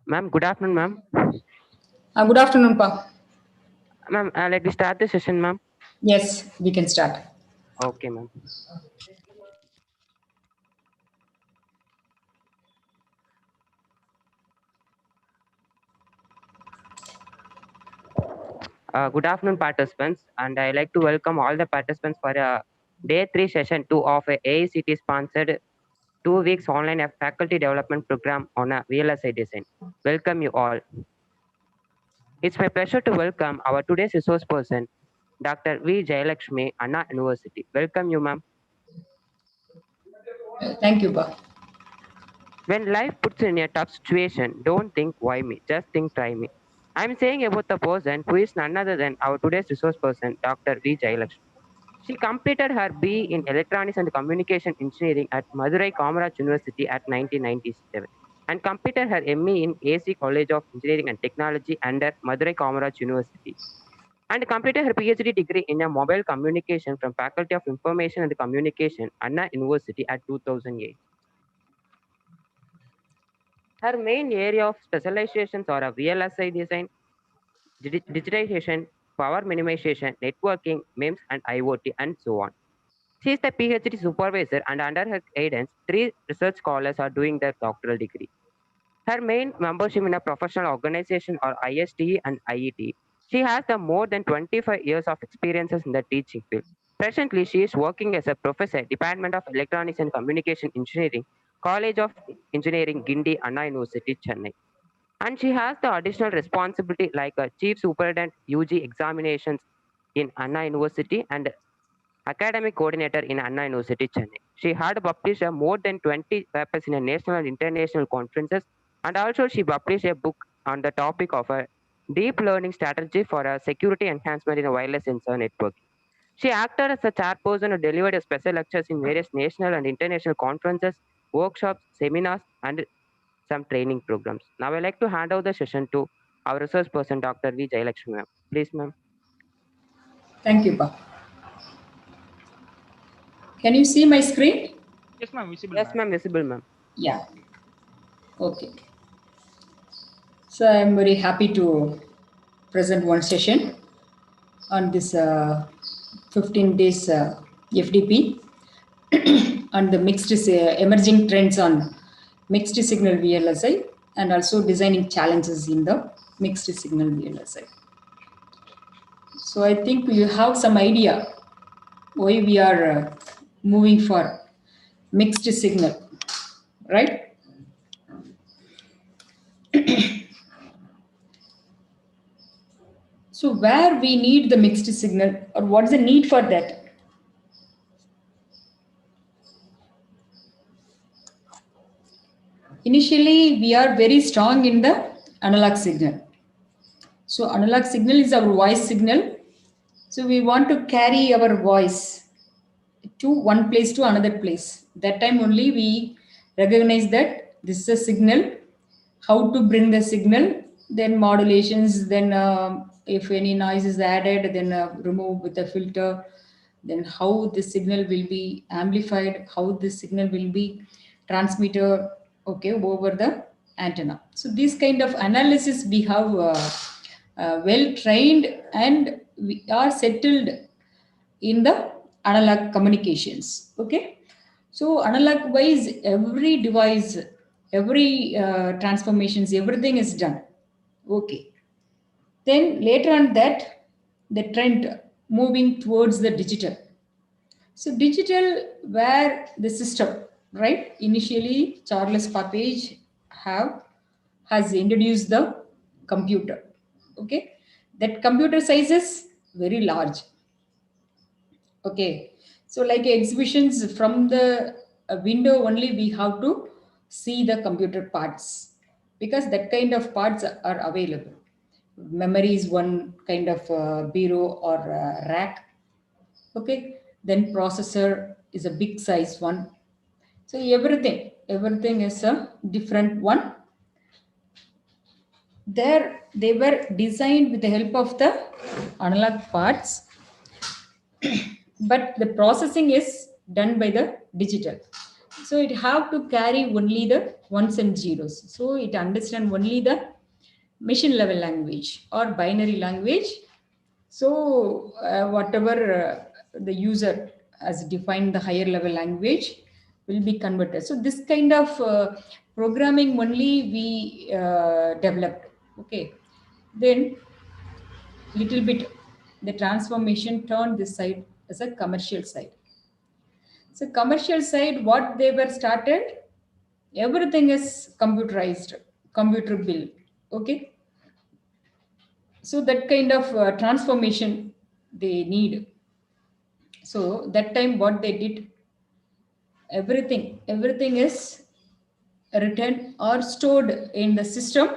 Ma'am, good afternoon, ma'am. Good afternoon, Pa. Ma'am, let me start the session, ma'am. Yes, we can start. Okay, ma'am. Good afternoon, participants, and I like to welcome all the participants for day 3 session 2 of a AICT sponsored 2 weeks online faculty development program on a VLSI design. Welcome you all. It's my pleasure to welcome our today's resource person, Dr. V. Jayalakshmi, Anna University. Welcome you, ma'am. Thank you, Pa. When life puts you in a tough situation, don't think why me, just think try me. I'm saying about the person who is none other than our today's resource person, Dr. V. Jayalakshmi. She completed her B in Electronics and Communication Engineering at Madurai Kamaraj University at 1997 and completed her ME in AC College of Engineering and Technology under Madurai Kamaraj University and completed her PhD degree in a mobile communication from Faculty of Information and Communication, Anna University at 2008. Her main area of specializations are a VLSI design, digitization, power minimization, networking, MEMS, and IoT, and so on. She is the PhD supervisor, and under her guidance, 3 research scholars are doing their doctoral degree. Her main membership in a professional organization are ISTE and IET. She has the more than 25 years of experiences in the teaching field. Presently, she is working as a professor, Department of Electronics and Communication Engineering, College of Engineering, Gindi, Anna University, Chennai. And she has the additional responsibility like a chief superintendent UG examinations in Anna University and academic coordinator in Anna University, Chennai. She had published more than 20 papers in a national and international conferences, and also she published a book on the topic of a deep learning strategy for a security enhancement in a wireless sensor network. She acted as a chairperson and delivered special lectures in various national and international conferences, workshops, seminars, and some training programs. Now, I'd like to hand over the session to our resource person, Dr. V. Jayalakshmi, ma'am. Please, ma'am. Thank you, Pa. Can you see my screen? Yes, ma'am. Visible, Yes, ma'am. ma'am. Visible, ma'am. Yeah. Okay. So I'm very happy to present one session on this 15 days FDP on the emerging trends on mixed signal VLSI and also designing challenges in the mixed signal VLSI. So I think you have some idea why we are moving for mixed signal, right? So where we need the mixed signal or what is the need for that? Initially, we are very strong in the analog signal. So analog signal is our voice signal. So we want to carry our voice to one place to another place. That time only we recognize that this is a signal, how to bring the signal, then modulations, then if any noise is added, then remove with a filter, then how the signal will be amplified, how the signal will be transmitted, okay, over the antenna. So this kind of analysis we have well trained and we are settled in the analog communications. Okay, so analog wise every device, every transformations, everything is done. Okay, then later on that the trend moving towards the digital. So digital where the system, right, initially Charles Babbage have has introduced the computer. Okay, that computer size is very large. Okay, so like exhibitions from the window only we have to see the computer parts because that kind of parts are available. Memory is one kind of bureau or rack. Okay, then processor is a big size one. So everything is a different one. There they were designed with the help of the analog parts, but the processing is done by the digital. So So it have to carry only the ones and zeros. So it understand only the machine level language or binary language. So whatever the user has defined the higher level language will be converted. So this kind of programming only we developed. Okay, then little bit the transformation turned this side as a commercial side. So commercial side, what they were started, everything is computerized, computer built. Okay, so that kind of transformation they need. So that time, what they did, everything is written or stored in the system.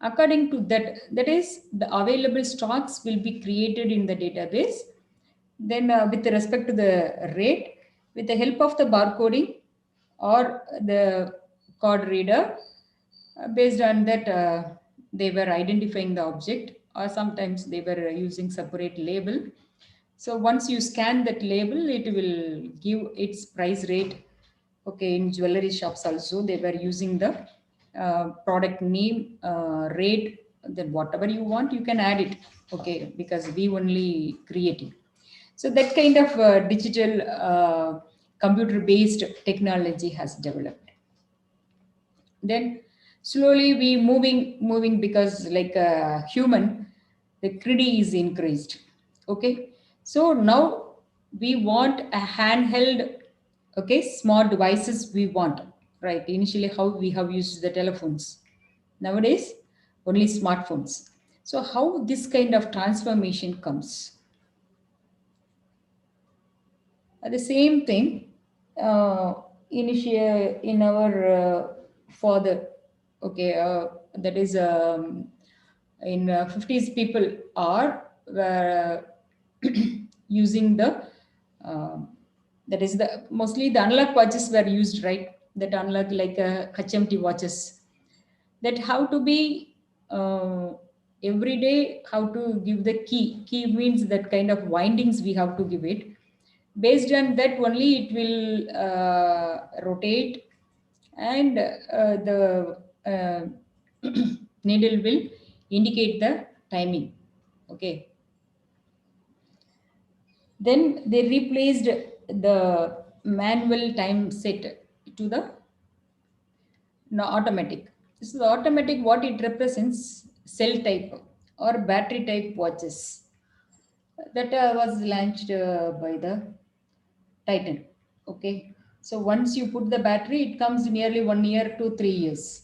According to that, that is the available stocks will be created in the database. Then with respect to the rate, with the help of the barcoding or the card reader, based on that they were identifying the object, or sometimes they were using separate label. So once you scan that label, it will give its price rate. Okay, in jewelry shops also they were using the product name, rate, then whatever you want you can add it. Okay, because we only creating. So that kind of digital computer based technology has developed. Then slowly we moving because like a human, the greedy is increased. Okay, so now we want a handheld, okay, smart devices we want, right? Initially how we have used the telephones, nowadays only smartphones. So how this kind of transformation comes? The same thing, initiate in our father. Okay, that is in 50s people are using the that is the mostly the analog watches were used, right? That analog like HMT watches, that how to be every day how to give the key means that kind of windings we have to give it. Based on that only it will rotate, and the needle will indicate the timing. Okay, then they replaced the manual time set to the no, automatic. So the automatic, what it represents, cell type or battery type watches that was launched by the Titan. Okay, so once you put the battery, it comes nearly 1 year to 3 years.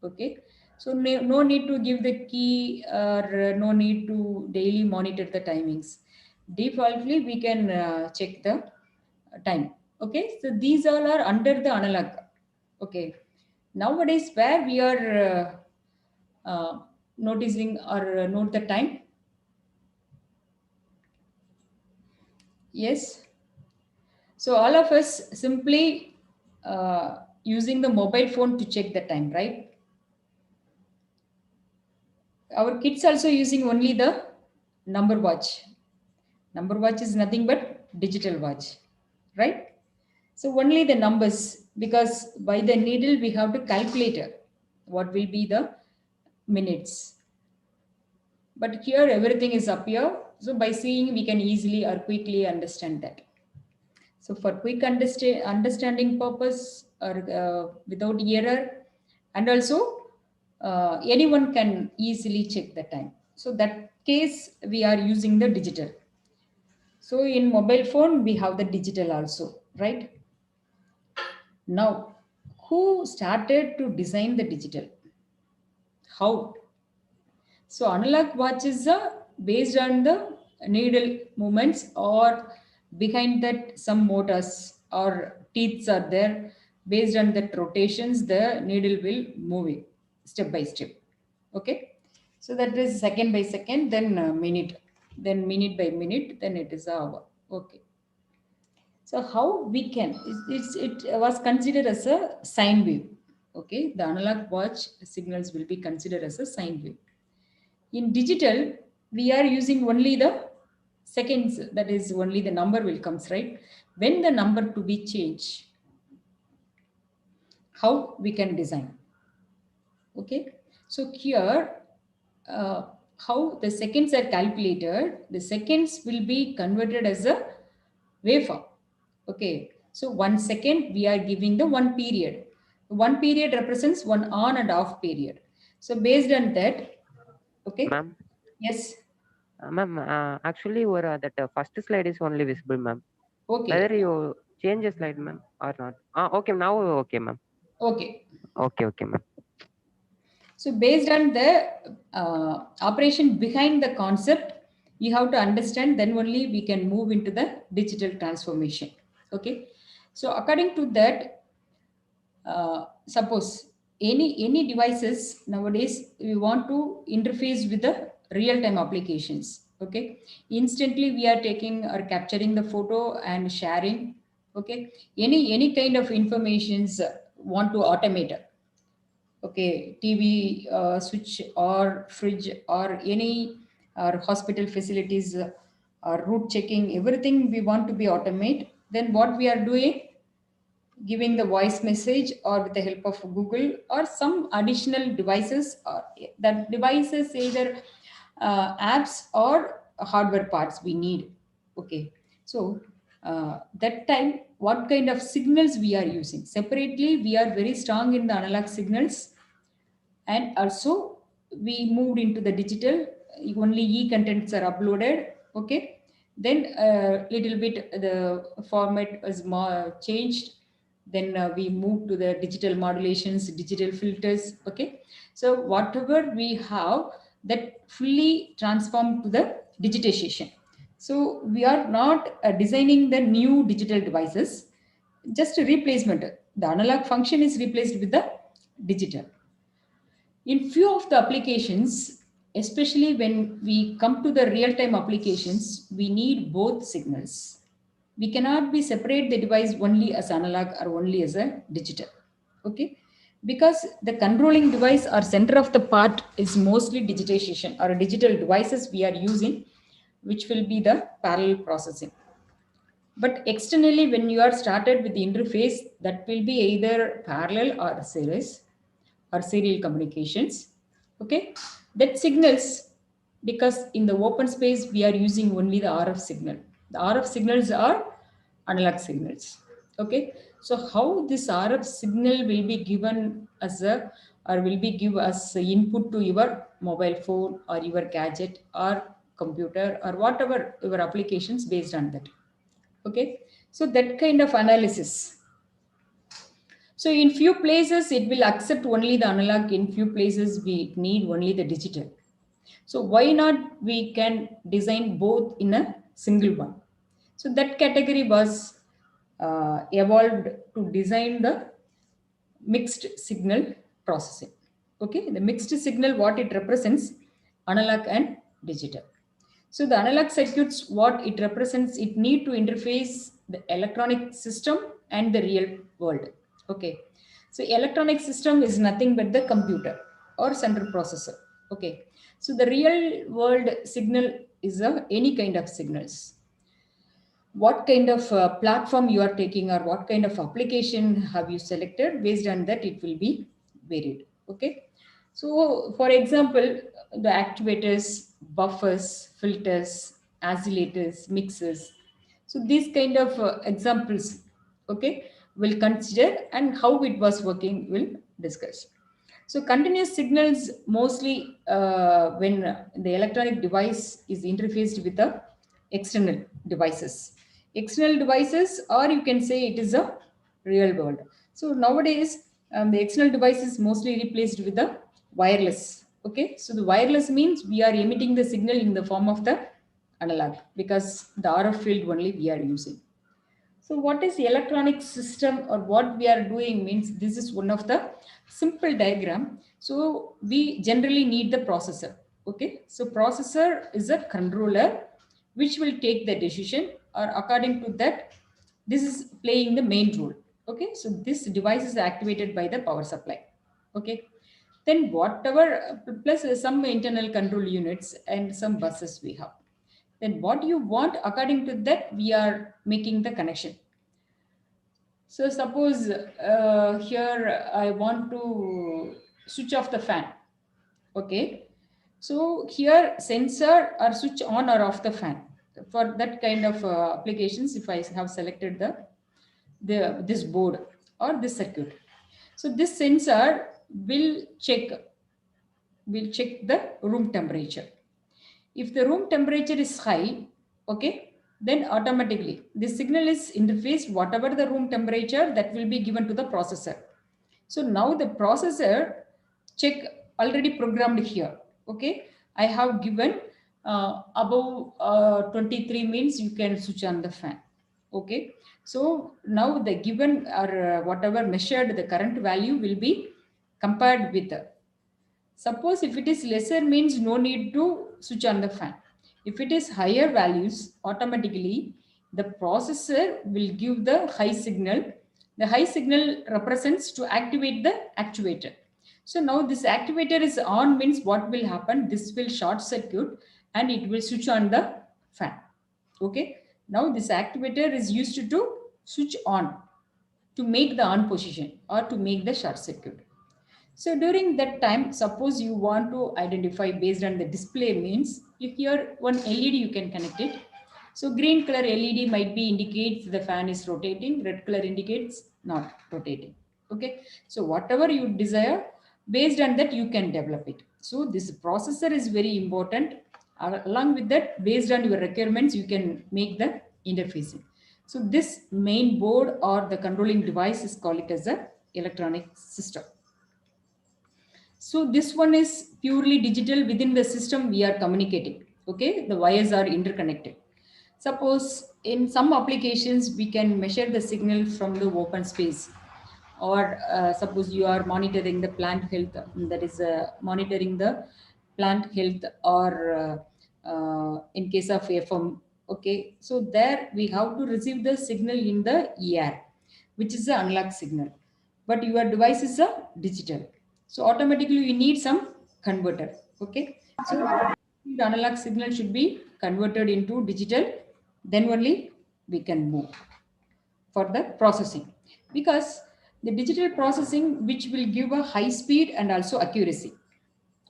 Okay, so no need to give the key, or no need to daily monitor the timings. Defaultly, we can check the time. Okay, so these all are under the analog. Okay, nowadays where we are noticing or note the time. Yes, so all of us simply using the mobile phone to check the time, right? Our kids also using only the number watch. Number watch is nothing but digital watch, right? So only the numbers, because by the needle we have to calculate what will be the minutes. But here everything is up here. So by seeing we can easily or quickly understand that. So for quick understanding purpose or without error, and also anyone can easily check the time. So that case we are using the digital. So in mobile phone we have the digital also, right? Now, who started to design the digital? How? So analog watch is based on the needle movements, or behind that some motors or teeth are there. Based on that rotations, the needle will move it step by step. Okay. So that is second by second, then minute by minute, then it is hour. Okay. So how we can, it was considered as a sine wave. Okay. The analog watch signals will be considered as a sine wave. In digital, we are using only the seconds, that is only the number will comes, right? When the number to be changed, how we can design. Okay, so here uh, how the seconds are calculated, the seconds will be converted as a waveform. Okay, so 1 second we are giving the 1 period. 1 period represents one on and off period. So based on that, okay, Ma'am, yes, ma'am, actually, that first slide is only visible, ma'am. Whether okay, you change the slide, ma'am, or not? Okay, now okay, ma'am. okay. Okay, okay, ma'am. So based on the operation behind the concept, you have to understand, then only we can move into the digital transformation. Okay. So according to that, suppose any devices nowadays we want to interface with the real time applications. Okay, instantly we are taking or capturing the photo and sharing. Okay, any kind of informations want to automate. Okay, TV switch or fridge or any or hospital facilities or route checking, everything we want to be automate. Then what we are doing, giving the voice message or with the help of Google or some additional devices, or that devices either apps or hardware parts we need. Okay, so that time what kind of signals we are using separately, we are very strong in the analog signals, and also we moved into the digital, only e contents are uploaded. Okay, then little bit the format is more changed, then we moved to the digital modulations, digital filters. Okay, so whatever we have, that fully transformed to the digitization. So we are not designing the new digital devices, just a replacement. The analog function is replaced with the digital. In few of the applications, especially when we come to the real-time applications, we need both signals. We cannot be separate the device only as analog or only as a digital. Okay, because the controlling device or center of the part is mostly digitization or digital devices we are using, which will be the parallel processing. But externally, when you are started with the interface, that will be either parallel or series or serial communications. Okay, that signals, because in the open space we are using only the RF signal. The RF signals are analog signals. Okay, so how this RF signal will be given as a, or will be give as a input to your mobile phone or your gadget or computer or whatever your applications based on that. Okay, so that kind of analysis. So in few places it will accept only the analog, in few places we need only the digital. So why not we can design both in a single one? So that category was evolved to design the mixed signal processing. Okay, the mixed signal, what it represents, analog and digital. So the analog circuits, what it represents, it need to interface the electronic system and the real world. Okay, so electronic system is nothing but the computer or central processor. Okay, so the real world signal is any kind of signals. What kind of platform you are taking or what kind of application have you selected, based on that it will be varied. Okay, so for example, the actuators, buffers, filters, oscillators, mixers, so these kind of examples, okay, will consider, and how it was working will discuss. So continuous signals mostly when the electronic device is interfaced with the external devices. External devices, or you can say it is a real world. So nowadays, the external device is mostly replaced with the wireless. Okay, so the wireless means we are emitting the signal in the form of the analog, because the RF field only we are using. So what is the electronic system, or what we are doing means, this is one of the simple diagram. So we generally need the processor. Okay, so processor is a controller which will take the decision, or according to that, this is playing the main role. Okay, so this device is activated by the power supply. Okay, then whatever plus some internal control units and some buses we have. Then what you want, according to that we are making the connection. So suppose here I want to switch off the fan. Okay. So here sensor or switch on or off the fan. For that kind of applications, if I have selected the this board or this circuit. So this sensor will check the room temperature. If the room temperature is high, okay, then automatically this signal is interfaced whatever the room temperature that will be given to the processor. So now the processor check already programmed here. Okay, I have given above 23 means you can switch on the fan. Okay, so now the given or whatever measured the current value will be compared with suppose if it is lesser means no need to switch on the fan. If it is higher values, automatically the processor will give the high signal. The high signal represents to activate the actuator. So now this activator is on means what will happen? This will short circuit and it will switch on the fan. Okay. Now this activator is used to switch on to make the on position or to make the short circuit. So during that time, suppose you want to identify based on the display means if here one LED you can connect it. So green color LED might be indicates the fan is rotating, red color indicates not rotating. Okay. So whatever you desire, based on that you can develop it. So this processor is very important. Along with that, based on your requirements, you can make the interfacing. So this main board or the controlling device is called it as a electronic system. So this one is purely digital. Within the system we are communicating. Okay, the wires are interconnected. Suppose in some applications we can measure the signal from the open space, or suppose you are monitoring the plant health, that is monitoring the plant health, or in case of FM. Okay, so there we have to receive the signal in the air, which is the analog signal, but your device is a digital, so automatically you need some converter. Okay, so the analog signal should be converted into digital, then only we can move for the processing, because the digital processing which will give a high speed and also accuracy,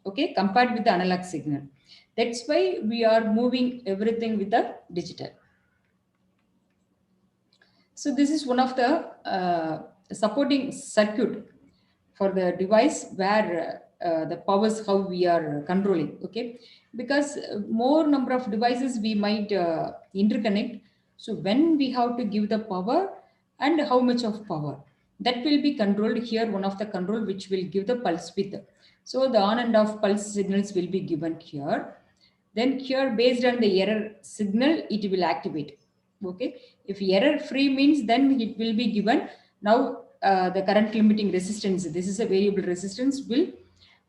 okay, compared with the analog signal. That's why we are moving everything with the digital. So this is one of the supporting circuit for the device where the powers how we are controlling. Okay, because more number of devices we might interconnect. So when we have to give the power and how much of power, that will be controlled here. One of the control which will give the pulse width. So the on and off pulse signals will be given here. Then here based on the error signal, it will activate. Okay, if error free means then it will be given. Now the current limiting resistance, this is a variable resistance, will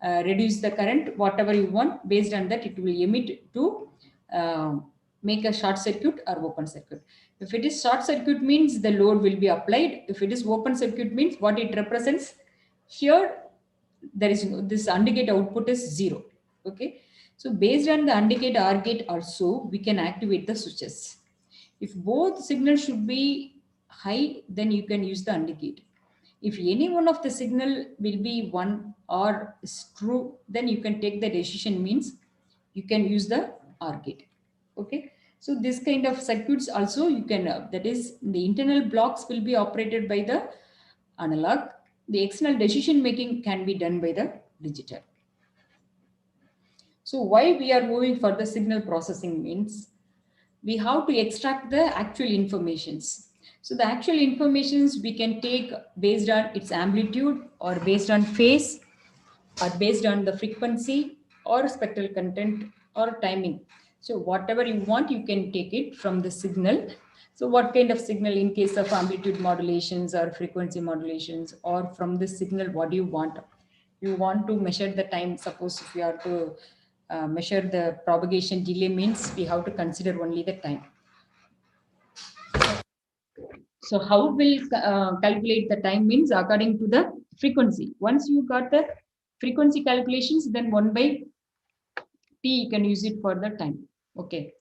reduce the current whatever you want. Based on that, it will emit to uh, make a short circuit or open circuit. If it is short circuit means the load will be applied. If it is open circuit means what it represents here, there is no, this AND gate output is 0. Okay, so based on the AND gate OR gate also we can activate the switches. If both signals should be high, then you can use the AND gate. If any one of the signal will be 1 or is true, then you can take the decision means you can use the OR gate. Okay, so this kind of circuits also you can that is the internal blocks will be operated by the analog. The external decision making can be done by the digital. So why we are moving for the signal processing means we have to extract the actual informations. So the actual informations we can take based on its amplitude or based on phase or based on the frequency or spectral content or timing. So whatever you want, you can take it from the signal. So what kind of signal in case of amplitude modulations or frequency modulations, or from the signal, what do you want? You want to measure the time. Suppose if you are to measure the propagation delay means we have to consider only the time. So how will calculate the time means according to the frequency. Once you got the frequency calculations, then 1 by t you can use it for the time. Okay,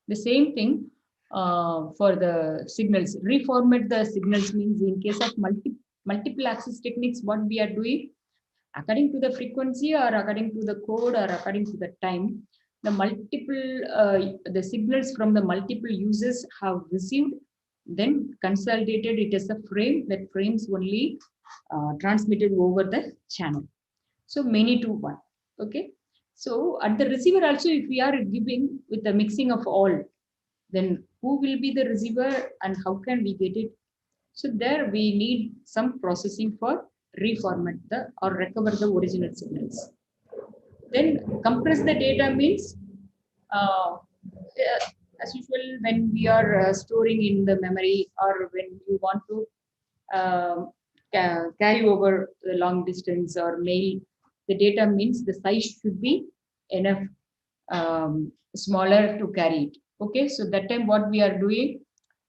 the same thing for the signals. Reformat the signals means in case of multiple access techniques, what we are doing according to the frequency or according to the code or according to the time, the the signals from the multiple users have received, then consolidated it as a frame, that frames only transmitted over the channel. So many to one. Okay. So at the receiver also, if we are giving with the mixing of all, then who will be the receiver and how can we get it? So there we need some processing for reformat the or recover the original signals. Then compress the data means as usual when we are storing in the memory or when you want to carry over the long distance or mail the data means the size should be enough smaller to carry it. Okay, so that time what we are doing,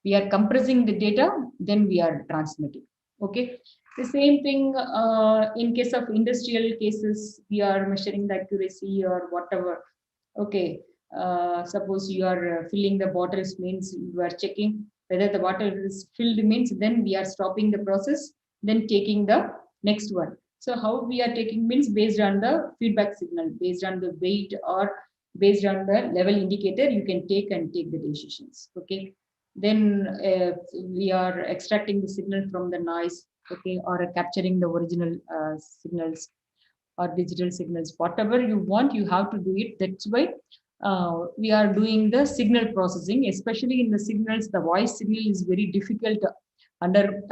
we are compressing the data, then we are transmitting. Okay, the same thing in case of industrial cases, we are measuring the accuracy or whatever. Okay, suppose you are filling the bottles means you are checking whether the bottle is filled means then we are stopping the process, then taking the next one. So how we are taking means based on the feedback signal, based on the weight or based on the level indicator, you can take the decisions. Okay, then we are extracting the signal from the noise. Okay, or capturing the original signals or digital signals, whatever you want, you have to do it. That's why we are doing the signal processing, especially in the signals. The voice signal is very difficult under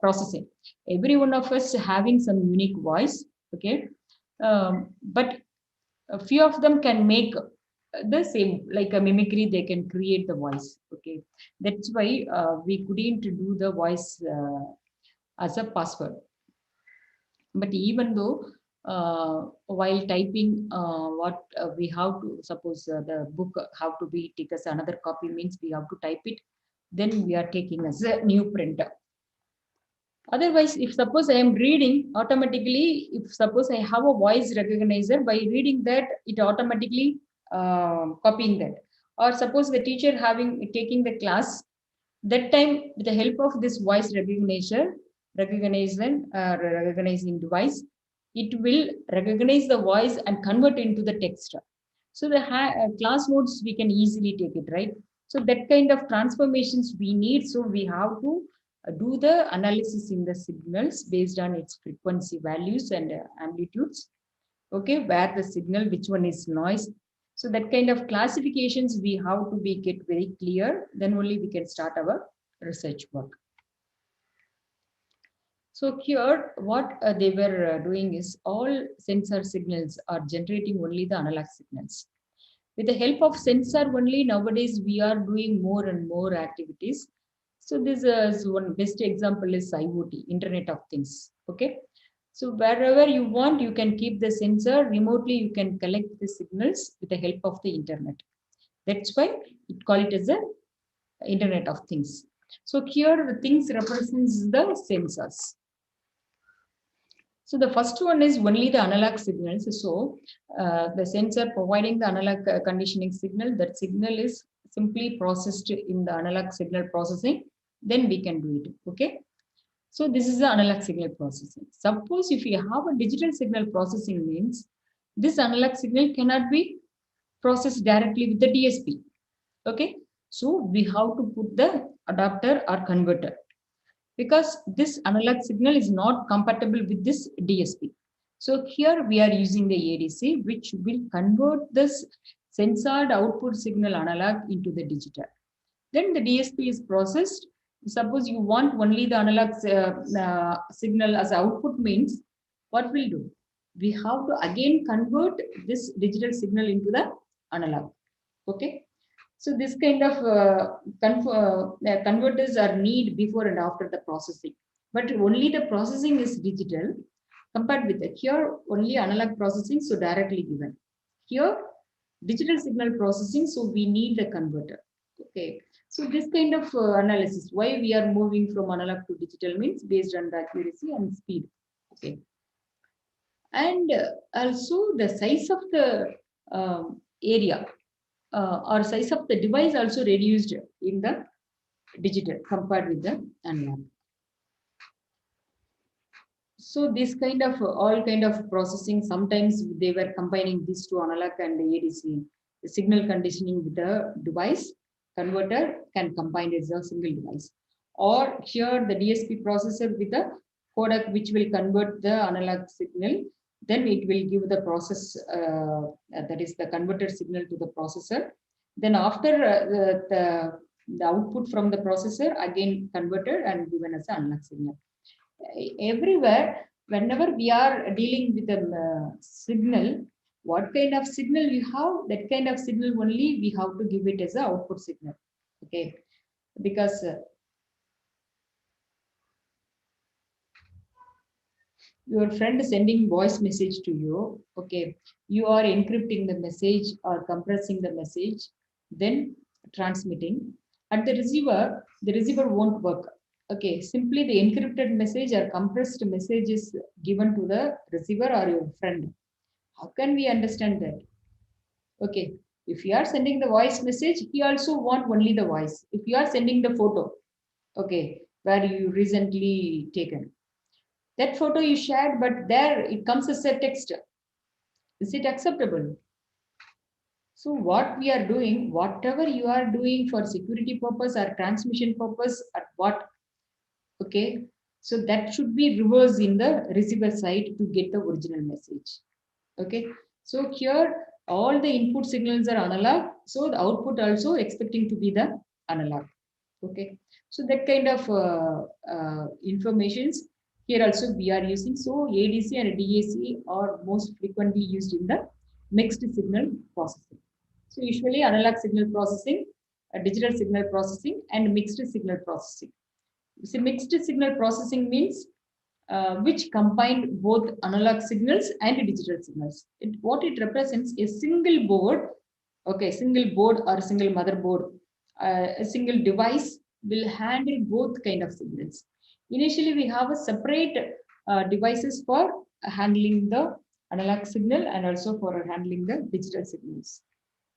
processing. Every one of us having some unique voice. Okay, but a few of them can make the same, like a mimicry, they can create the voice. Okay, that's why we couldn't do the voice as a password. But even though while typing what we have to suppose the book have to be take as another copy means we have to type it, then we are taking as a new printer. Otherwise, if suppose I am reading automatically, if suppose I have a voice recognizer, by reading that it automatically copying that. Or suppose the teacher having taking the class, that time with the help of this voice recognizing device, it will recognize the voice and convert into the text. So the class notes we can easily take it, right? So that kind of transformations we need. So we have to do the analysis in the signals based on its frequency values and amplitudes. Okay, where the signal, which one is noise. So that kind of classifications we have to be get very clear. Then only we can start our research work. So here, what they were doing is all sensor signals are generating only the analog signals. With the help of sensor only, nowadays we are doing more and more activities. So this is one best example is IoT, Internet of Things. Okay. So wherever you want, you can keep the sensor remotely. You can collect the signals with the help of the internet. That's why it call it as a Internet of Things. So here the things represents the sensors. So the first one is only the analog signals. So the sensor providing the analog conditioning signal, that signal is simply processed in the analog signal processing, then we can do it. Okay. So this is the analog signal processing. Suppose if you have a digital signal processing means this analog signal cannot be processed directly with the DSP. Okay. So we have to put the adapter or converter, because this analog signal is not compatible with this DSP. So here we are using the ADC, which will convert this censored output signal analog into the digital. Then the DSP is processed. Suppose you want only the analog signal as output means, what we'll do? We have to again convert this digital signal into the analog. Okay. So this kind of converters are need before and after the processing, but only the processing is digital compared with it. Here only analog processing, so directly given. Here digital signal processing, so we need the converter. Okay, so this kind of analysis, why we are moving from analog to digital means based on the accuracy and speed. Okay, and also the size of the area. or size of the device also reduced in the digital compared with the analog. So this kind of all kind of processing, sometimes they were combining these two, analog and the ADC. The signal conditioning with the device converter can combine as a single device. Or here the DSP processor with the codec which will convert the analog signal, then it will give the process, that is the converted signal to the processor. Then after the output from the processor again converted and given as an analog signal. Everywhere, whenever we are dealing with a signal, what kind of signal we have, that kind of signal only we have to give it as an output signal. Okay, because your friend is sending voice message to you. Okay, you are encrypting the message or compressing the message, then transmitting. At the receiver won't work. Okay, simply the encrypted message or compressed message is given to the receiver or your friend. How can we understand that? Okay, if you are sending the voice message, he also want only the voice. If you are sending the photo, okay, where you recently taken, that photo you shared, but there it comes as a text. Is it acceptable? So what we are doing, whatever you are doing for security purpose or transmission purpose, at what, okay, so that should be reversed in the receiver side to get the original message. Okay, so here all the input signals are analog, so the output also expecting to be the analog. Okay, so that kind of informations here also we are using. So ADC and DAC are most frequently used in the mixed signal processing. So usually analog signal processing, digital signal processing, and mixed signal processing. So mixed signal processing means which combined both analog signals and digital signals. What it represents is single board, okay, single board or single motherboard, a single device will handle both kind of signals. Initially, we have a separate devices for handling the analog signal and also for handling the digital signals.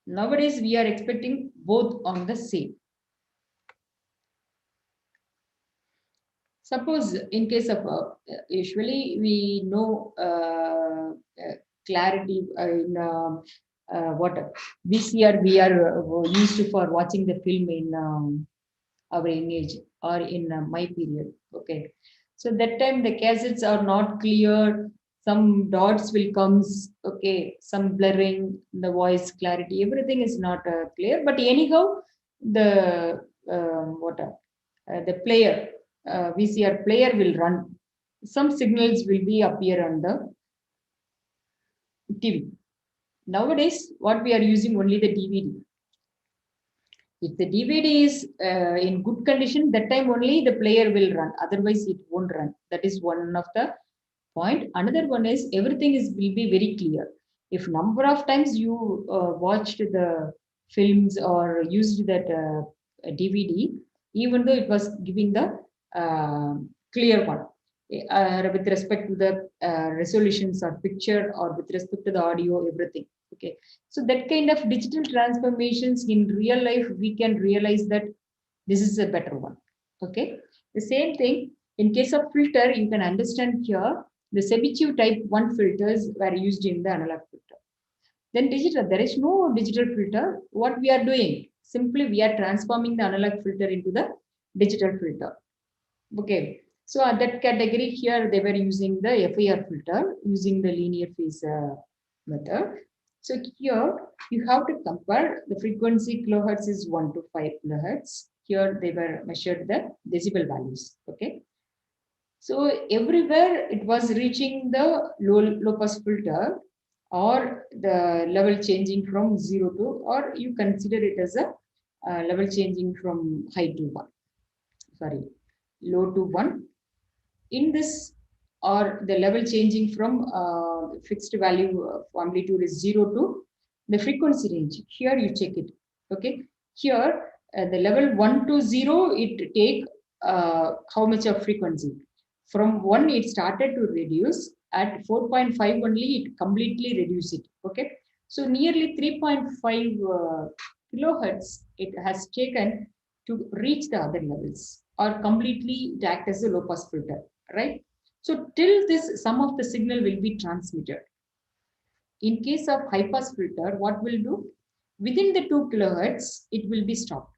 Nowadays, we are expecting both on the same. Suppose in case of usually we know clarity in what VCR we are used for watching the film in our age or in my period. Okay, so that time the cassettes are not clear. Some dots will comes. Okay, some blurring, the voice clarity, everything is not clear. But anyhow, the the player VCR player will run. Some signals will be appear on the TV. Nowadays, what we are using only the DVD. If the DVD is in good condition, that time only the player will run. Otherwise, it won't run. That is one of the point. Another one is everything is will be very clear. If number of times you watched the films or used that DVD, even though it was giving the clear one with respect to the resolutions or picture or with respect to the audio, everything. Okay, so that kind of digital transformations in real life, we can realize that this is a better one. Okay, the same thing in case of filter, you can understand here the Sebichev type 1 filters were used in the analog filter. Then digital, there is no digital filter. What we are doing? Simply we are transforming the analog filter into the digital filter. Okay, so at that category here, they were using the FIR filter using the linear phase method. So here you have to compare the frequency kilohertz is 1 to 5 kilohertz. Here they were measured the decibel values. Okay. So everywhere it was reaching the low pass filter or the level changing from 0 to, or you consider it as a level changing from high to 1, sorry, low to 1. In this, or the level changing from fixed value of amplitude is 0 to the frequency range. Here you check it. Okay. Here the level 1 to 0, it take how much of frequency? From 1, it started to reduce. At 4.5 only, it completely reduced it. Okay. So nearly 3.5 kilohertz it has taken to reach the other levels or completely to act as a low pass filter, right? So till this, some of the signal will be transmitted. In case of high pass filter, what will do? Within the 2 kilohertz, it will be stopped.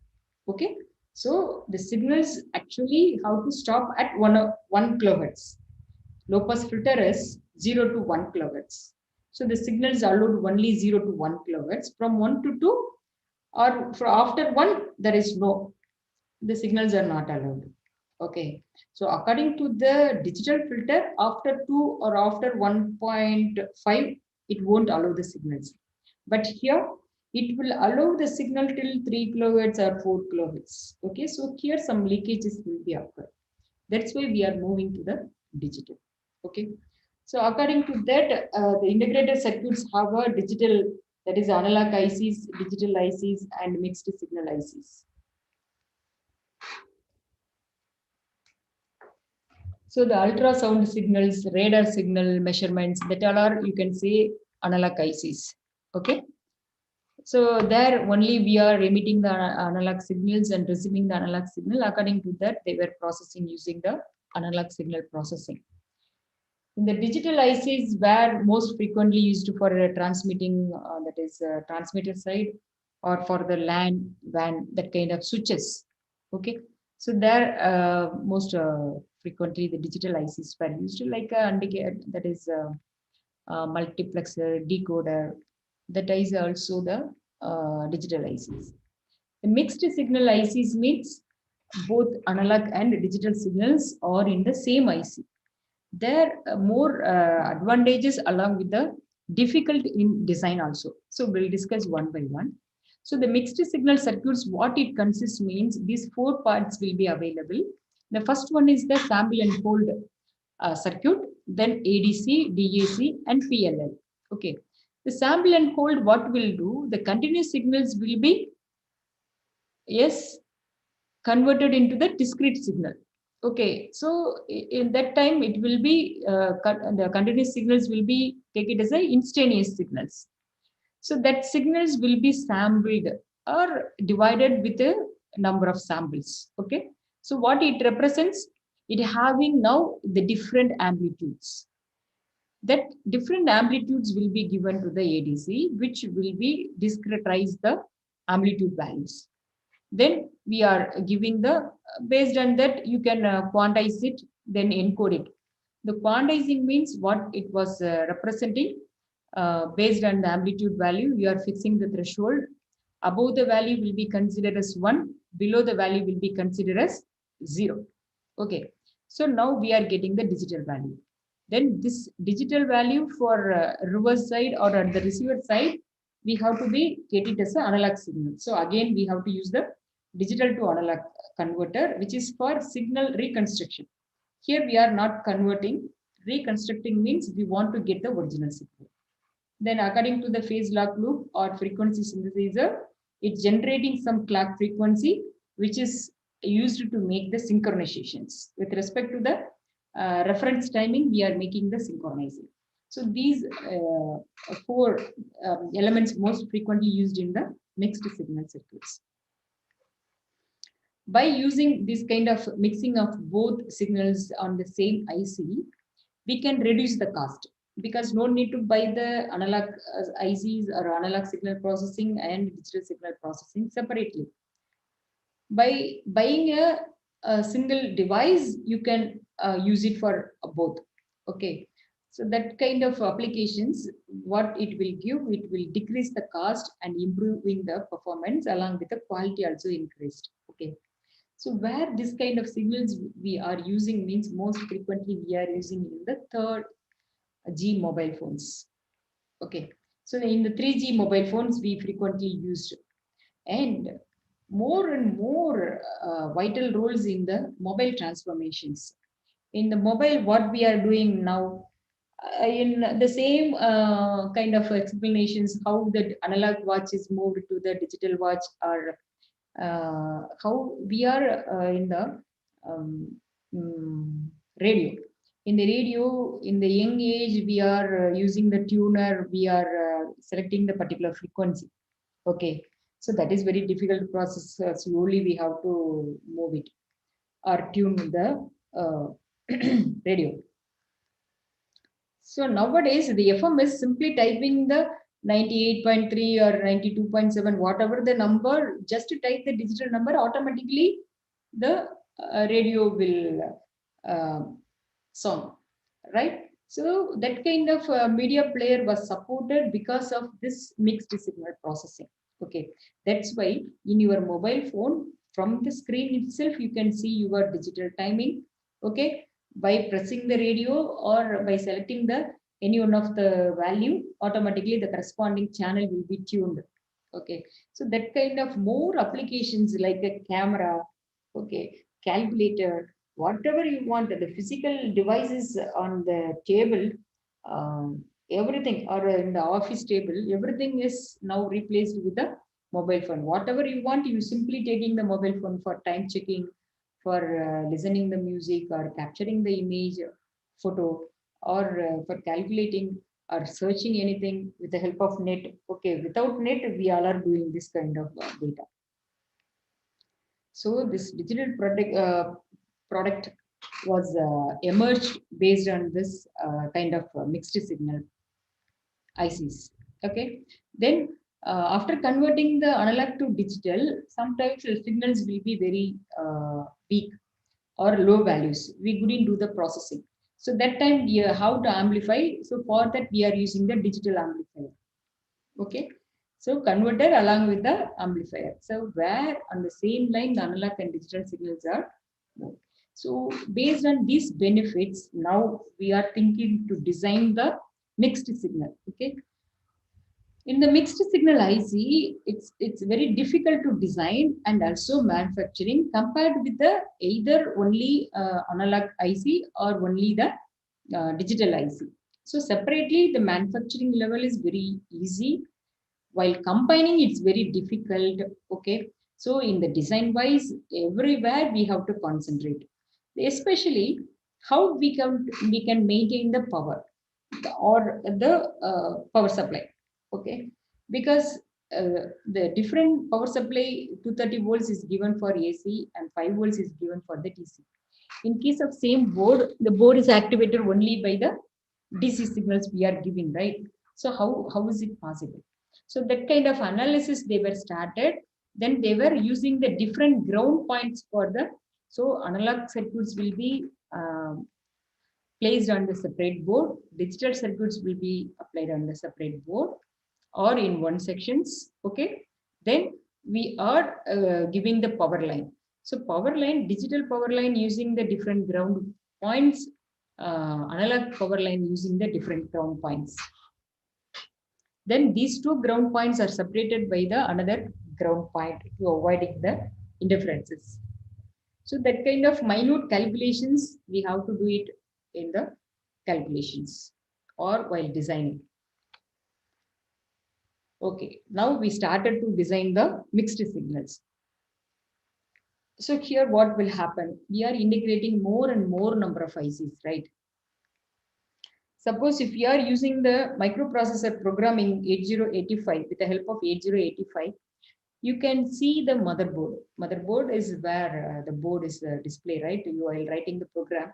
Okay. So the signals actually how to stop at 1 kilohertz. Low pass filter is 0 to 1 kilohertz. So the signals are allowed only 0 to 1 kilohertz. From 1 to 2 or for after 1, there is no, the signals are not allowed. Okay. So according to the digital filter, after 2 or after 1.5, it won't allow the signals. But here, it will allow the signal till 3 kilohertz or 4 kilohertz. Okay. So here some leakages will be occur. That's why we are moving to the digital. Okay. So according to that, the integrated circuits have a digital, that is analog ICs, digital ICs, and mixed signal ICs. So the ultrasound signals, radar signal measurements, that all are, you can say, analog ICs. Okay. So there only we are emitting the analog signals and receiving the analog signal. According to that, they were processing using the analog signal processing. In the digital ICs were most frequently used for transmitting, that is transmitter side, or for the LAN, WAN, that kind of switches. Okay. So there most frequently the digital ICs were used, like that is multiplexer, decoder. That is also the digital ICs. The mixed signal ICs means both analog and digital signals are in the same IC. There are more advantages along with the difficult in design also. So we'll discuss one by one. So the mixed signal circuits, what it consists means these 4 parts will be available. The first one is the sample and hold circuit, then ADC, DAC, and PLL. Okay. The sample and hold, what will do? The continuous signals will be, yes, converted into the discrete signal. Okay, so in that time it will be the continuous signals will be take it as a instantaneous signals. So that signals will be sampled or divided with a number of samples. Okay, so what it represents, it having now the different amplitudes. That different amplitudes will be given to the ADC, which will be discretize the amplitude values. Then we are giving the, based on that you can quantize it, then encode it. The quantizing means what it was representing, based on the amplitude value, you are fixing the threshold. Above the value will be considered as 1, below the value will be considered as 0. Okay, so now we are getting the digital value. Then this digital value for reverse side or at the receiver side, we have to be get it as an analog signal. So again, we have to use the digital to analog converter, which is for signal reconstruction. Here we are not converting. Reconstructing means we want to get the original signal. Then according to the phase lock loop or frequency synthesizer, it's generating some clock frequency, which is used to make the synchronizations. With respect to the reference timing, we are making the synchronizing. So these 4 elements most frequently used in the mixed signal circuits. By using this kind of mixing of both signals on the same IC, we can reduce the cost, because no need to buy the analog ICs or analog signal processing and digital signal processing separately. By buying a single device, you can use it for both. Okay. So that kind of applications, what it will give, it will decrease the cost and improving the performance, along with the quality also increased. Okay. So where this kind of signals we are using means most frequently we are using in the third G mobile phones. Okay. So in the 3G mobile phones, we frequently used, and more vital roles in the mobile transformations. In the mobile, what we are doing now, in the same kind of explanations, how the analog watch is moved to the digital watch, or how we are in the um, radio. In the radio, in the young age, we are using the tuner, we are selecting the particular frequency. Okay, so that is very difficult process. Slowly we have to move it or tune the radio. So nowadays the FM is simply typing the 98.3 or 92.7, whatever the number, just to type the digital number, automatically the radio will uh, sound, right? So that kind of media player was supported because of this mixed signal processing. Okay, that's why in your mobile phone, from the screen itself, you can see your digital timing. Okay, by pressing the radio or by selecting the any one of the value, automatically the corresponding channel will be tuned. Okay, so that kind of more applications like a camera, okay, calculator, whatever you want, the physical devices on the table, everything, or in the office table, everything is now replaced with the mobile phone. Whatever you want, you simply taking the mobile phone for time checking, for listening the music or capturing the image, photo, or for calculating or searching anything with the help of net. Okay, without net, we all are doing this kind of data. So this digital product was emerged based on this kind of mixed signal ICs. Okay, then after converting the analog to digital, sometimes the signals will be very weak or low values. We couldn't do the processing. So that time, how to amplify? So for that, we are using the digital amplifier. Okay, so converter along with the amplifier. So where on the same line the analog and digital signals are moved. So based on these benefits, now we are thinking to design the mixed signal. Okay, in the mixed signal IC, it's very difficult to design and also manufacturing compared with the either only analog IC or only the digital IC. So separately, the manufacturing level is very easy, while combining it's very difficult. Okay, so in the design wise, everywhere we have to concentrate, especially how we can maintain the power or the power supply. Okay, because the different power supply, 230 volts is given for AC and 5 volts is given for the DC. In case of same board, the board is activated only by the DC signals we are giving, right? So how is it possible? So that kind of analysis they were started. Then they were using the different ground points for the, so analog circuits will be placed on the separate board. Digital circuits will be applied on the separate board or in one sections. Okay. Then we are giving the power line. So power line, digital power line using the different ground points, analog power line using the different ground points. Then these two ground points are separated by the another ground point to avoiding the interferences. So that kind of minute calculations, we have to do it in the calculations or while designing. Okay, now we started to design the mixed signals. So here what will happen? We are integrating more and more number of ICs, right? Suppose if you are using the microprocessor programming 8085 with the help of 8085, you can see the motherboard. Motherboard is where the board is the display, right? You are writing the program.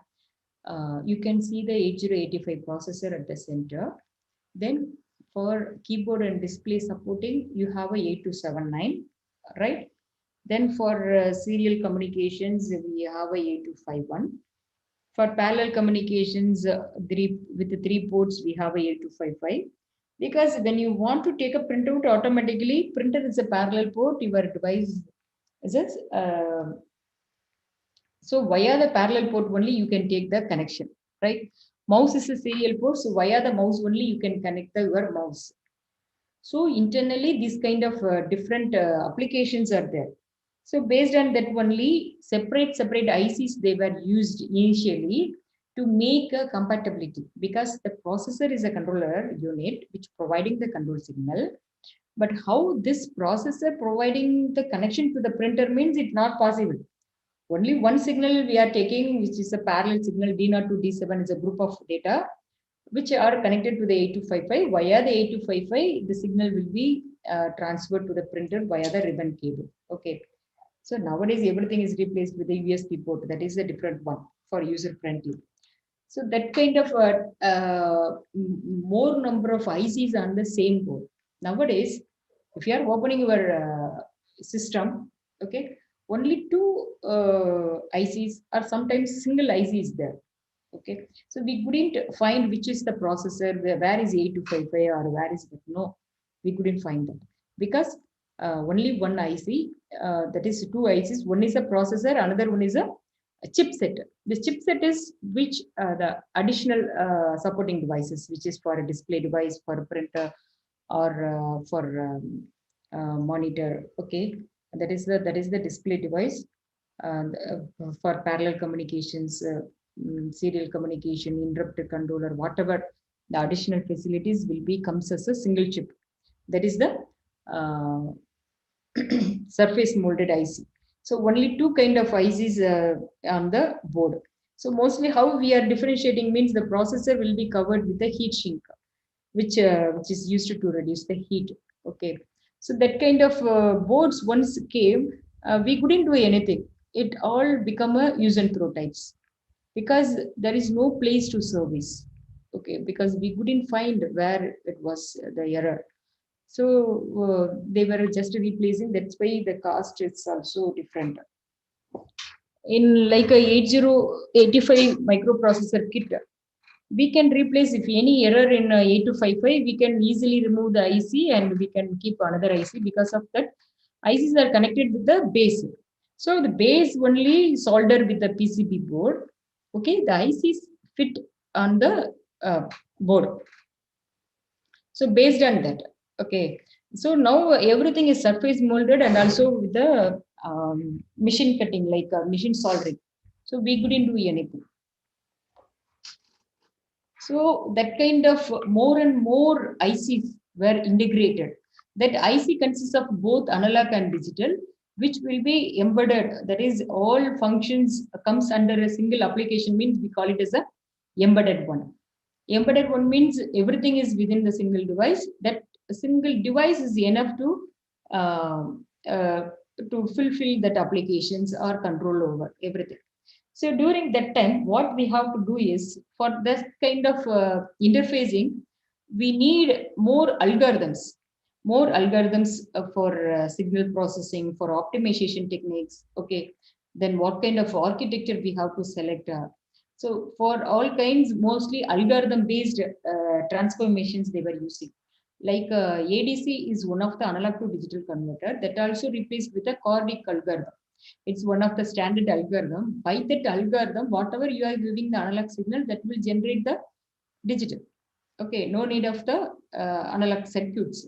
You can see the 8085 processor at the center. Then for keyboard and display supporting, you have a 8279, right? Then for serial communications, we have a 8251. For parallel communications, with the three ports, we have a 8255. Because when you want to take a printout, automatically printer is a parallel port, your device is so via the parallel port only you can take the connection, right? Mouse is a serial port, so via the mouse only you can connect your mouse. So internally, these kind of different applications are there. So based on that only, separate ICs they were used initially to make a compatibility, because the processor is a controller unit which providing the control signal. But how this processor providing the connection to the printer means it's not possible. Only one signal we are taking, which is a parallel signal D0 to D7 is a group of data which are connected to the 8255. Via the 8255, the signal will be transferred to the printer via the ribbon cable. Okay. So nowadays everything is replaced with the USB port. That is a different one for user friendly. So that kind of more number of ICs on the same board. Nowadays, if you are opening your system, okay, only two ICs or sometimes single IC is there. Okay, so we couldn't find which is the processor, where is 8255 or where is that. No, we couldn't find that because only one IC, that is two ICs. One is a processor, another one is a chipset. The chipset is which the additional supporting devices, which is for a display device, for a printer, or for monitor. Okay, that is the display device for parallel communications, serial communication, interrupt controller, whatever the additional facilities will be comes as a single chip. That is the uh, surface molded IC. So only two kind of ICs on the board. So mostly how we are differentiating means the processor will be covered with a heat shrink, which is used to reduce the heat. Okay, so that kind of boards once came, we couldn't do anything. It all become a use and throw types because there is no place to service. Okay, because we couldn't find where it was the error. So they were just replacing. That's why the cost is also different. In like a 8085 microprocessor kit, we can replace if any error in 8255, we can easily remove the IC and we can keep another IC. Because of that, ICs are connected with the base. So the base only solder with the PCB board. Okay, the ICs fit on the board. So based on that, okay. So now everything is surface molded and also with the machine cutting, like machine soldering. So we couldn't do anything. So that kind of more and more ICs were integrated. That IC consists of both analog and digital, which will be embedded. That is, all functions comes under a single application. Means we call it as a embedded one. Embedded one means everything is within the single device. That single device is enough uh, uh, to fulfill that applications or control over everything. So during that time, what we have to do is for this kind of interfacing, we need more algorithms for signal processing, for optimization techniques. Okay, then what kind of architecture we have to select. So for all kinds, mostly algorithm-based transformations they were using. Like ADC is one of the analog to digital converter that also replaced with a Cordic algorithm. It's one of the standard algorithm. By that algorithm, whatever you are giving the analog signal, that will generate the digital. Okay, no need of the analog circuits.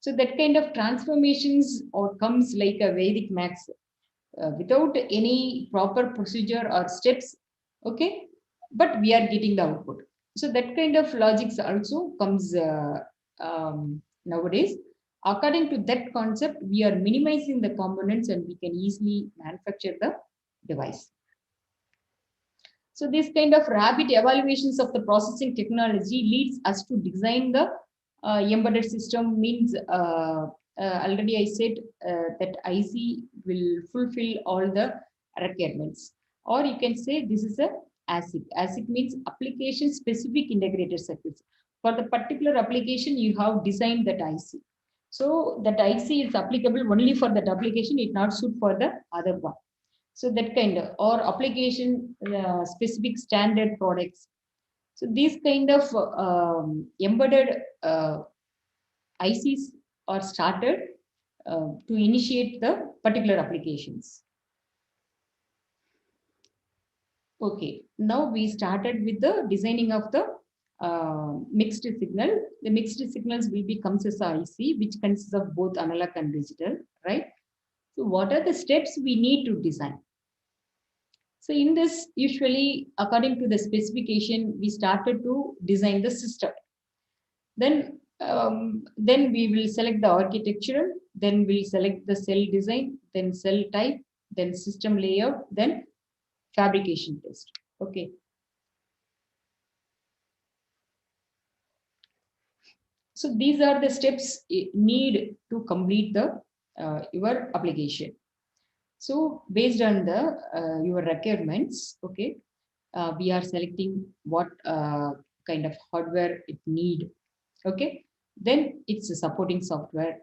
So that kind of transformations or comes like a Vedic max without any proper procedure or steps. Okay, but we are getting the output. So that kind of logics also comes nowadays. According to that concept, we are minimizing the components and we can easily manufacture the device. So this kind of rapid evaluations of the processing technology leads us to design the embedded system. Means already I said that IC will fulfill all the requirements. Or you can say this is a ASIC. ASIC means application specific integrated circuits. For the particular application, you have designed that IC. So that IC is applicable only for that application. It not suit for the other one. So that kind of, or application specific standard products. So these kind of embedded ICs are started to initiate the particular applications. Okay, now we started with the designing of the mixed signal. The mixed signals will be comes as IC, which consists of both analog and digital, right? So what are the steps we need to design? So in this, usually according to the specification, we started to design the system. Then we will select the architecture, then we'll select the cell design, then cell type, then system layout, then fabrication test. Okay. So these are the steps need to complete the your application. So based on the your requirements, okay, we are selecting what kind of hardware it need. Okay, then it's a supporting software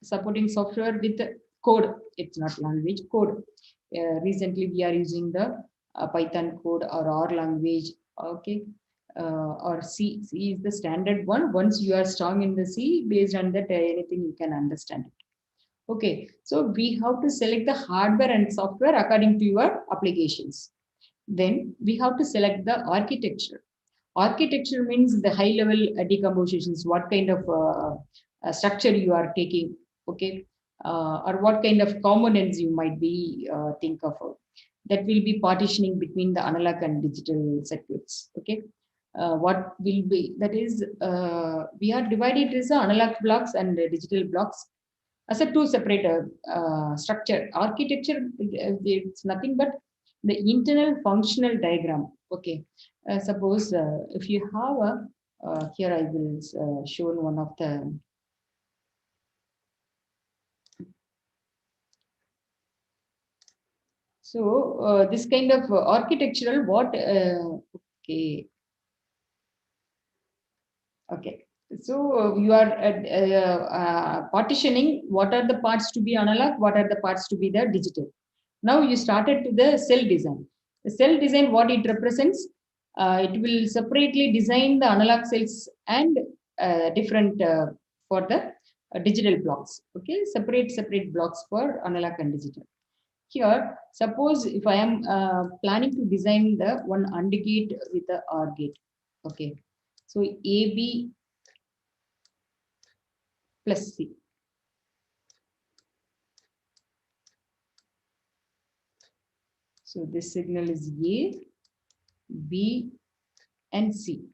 with code. It's not language, code. Recently we are using the Python code or R language. Okay, or C is the standard one. Once you are strong in the C, based on that anything you can understand it. Okay, so we have to select the hardware and software according to your applications. Then we have to select the architecture. Architecture means the high level decompositions, what kind of structure you are taking, okay, or what kind of components you might be think of. That will be partitioning between the analog and digital circuits, okay. What will be, that is, we are divided as analog blocks and digital blocks as a two separate structure. Architecture, it's nothing but the internal functional diagram, okay. Suppose if you have a, here I will show one of the, so this kind of architectural what, okay, okay. So you are partitioning what are the parts to be analog, what are the parts to be the digital. Now you started to the cell design. The cell design, what it represents, it will separately design the analog cells and different for the digital blocks. Okay, separate blocks for analog and digital. Here, suppose if I am planning to design the one AND gate with the OR gate. Okay, so AB plus C. So this signal is A, B, and C.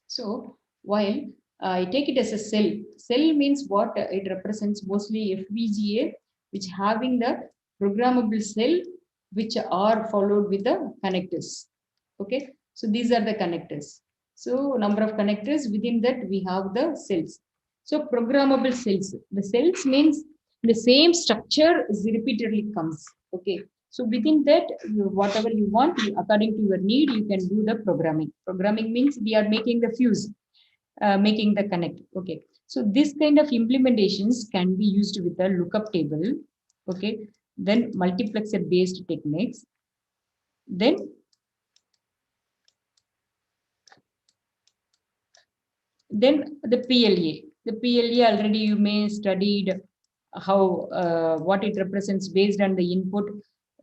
So while I take it as a cell, cell means what it represents mostly FPGA, which having the programmable cell, which are followed with the connectors. Okay, so these are the connectors. So number of connectors, within that we have the cells. So programmable cells. The cells means the same structure repeatedly comes. Okay, so within that, whatever you want, according to your need, you can do the programming. Programming means we are making the fuse, making the connect. Okay, so this kind of implementations can be used with a lookup table. Okay, then multiplexer based techniques. Then the PLA. The PLA already you may studied how what it represents based on the input.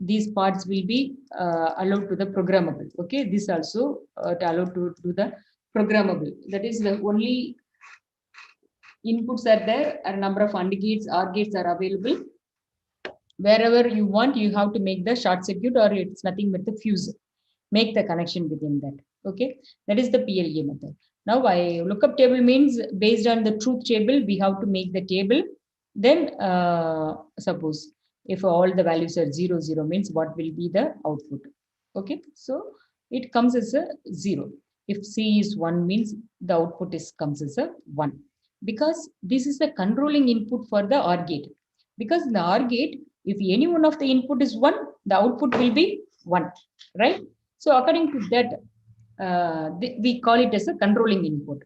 These parts will be allowed to the programmable. Okay, this also allowed to do the programmable. That is the only inputs are there, a number of AND gates, OR gates are available. Wherever you want, you have to make the short circuit or it's nothing but the fuse. Make the connection within that. Okay, that is the PLA method. Now, lookup table means based on the truth table, we have to make the table. Then, suppose if all the values are 0, 0 means what will be the output. Okay, so it comes as a 0. If C is 1 means the output comes as a 1. Because this is the controlling input for the OR gate. Because in the OR gate, if any one of the input is 1, the output will be 1, right? So according to that, we call it as a controlling input.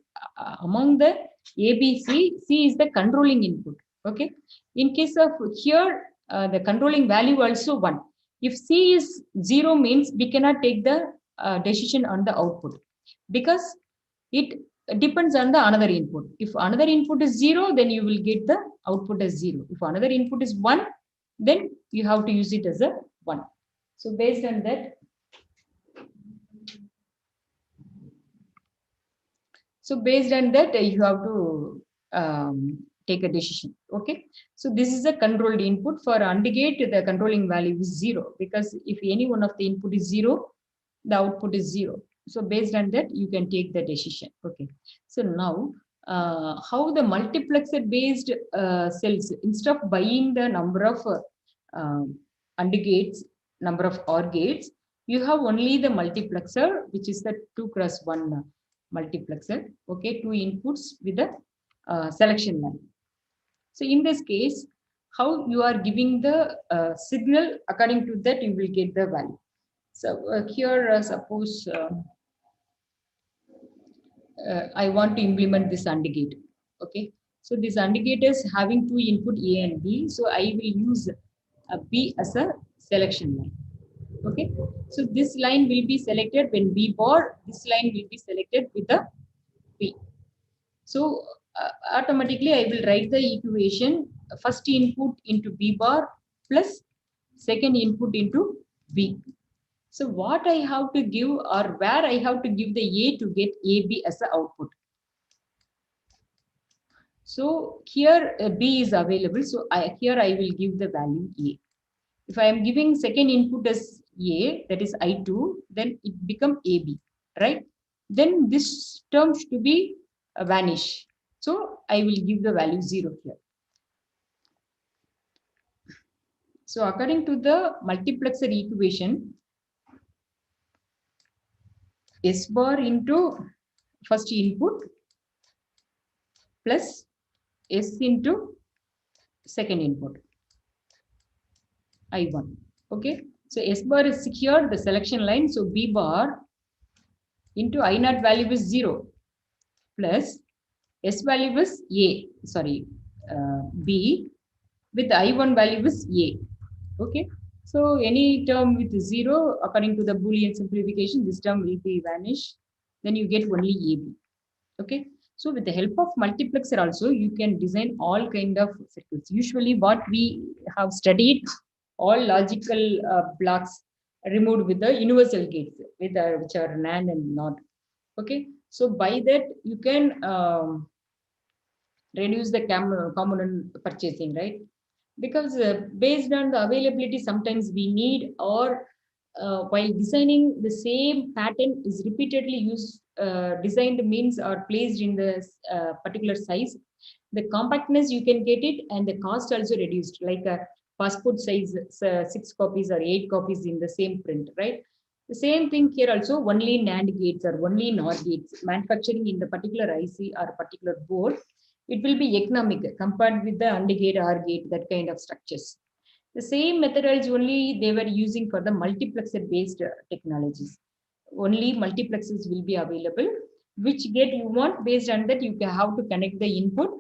Among the ABC, C is the controlling input. Okay. In case of here, the controlling value also 1. If C is 0 means we cannot take the decision on the output because it depends on the another input. If another input is 0, then you will get the output as 0. If another input is 1, then you have to use it as a 1. So based on that, you have to take a decision. Okay, so this is a controlled input. For AND gate, the controlling value is 0 because if any one of the input is 0, the output is 0. So based on that, you can take the decision. Okay, so now how the multiplexer based cells, instead of buying the number of AND gates, number of OR gates, you have only the multiplexer, which is the 2x1 multiplexer. Okay, 2 inputs with the selection line. So in this case, how you are giving the signal, according to that you will get the value. So here suppose I want to implement this AND gate. Okay, so this AND gate is having 2 input A and B. So I will use B as a selection line. Okay, so this line will be selected when B bar. This line will be selected with the B. So automatically I will write the equation: first input into B bar plus second input into B. So what I have to give, or where I have to give the A to get AB as the output. So here B is available. So here I will give the value A. If I am giving second input as A, that is I2, then it become AB, right? Then this term should be vanish. So I will give the value 0 here. So according to the multiplexer equation, S bar into first input plus S into second input, I1. Okay, so S bar is secured, the selection line. So B bar into I0 value is 0 plus S value is B with I1 value is A. Okay, so any term with 0, according to the Boolean simplification, this term will be vanished. Then you get only AB. Okay, so with the help of multiplexer also, you can design all kind of circuits. Usually what we have studied, all logical blocks removed with the universal gates, with which are NAND and NOT. Okay, so by that you can reduce the component purchasing, right? Because based on the availability, sometimes we need, or while designing the same pattern is repeatedly used, designed means or placed in the particular size, the compactness you can get it, and the cost also reduced, like a passport size 6 copies or 8 copies in the same print, right? The same thing here also, only NAND gates or only NOR gates manufacturing in the particular IC or particular board, it will be economic compared with the AND gate, OR gate, that kind of structures. The same methodology only they were using for the multiplexer based technologies. Only multiplexers will be available. Which gate you want, based on that you can have to connect the input.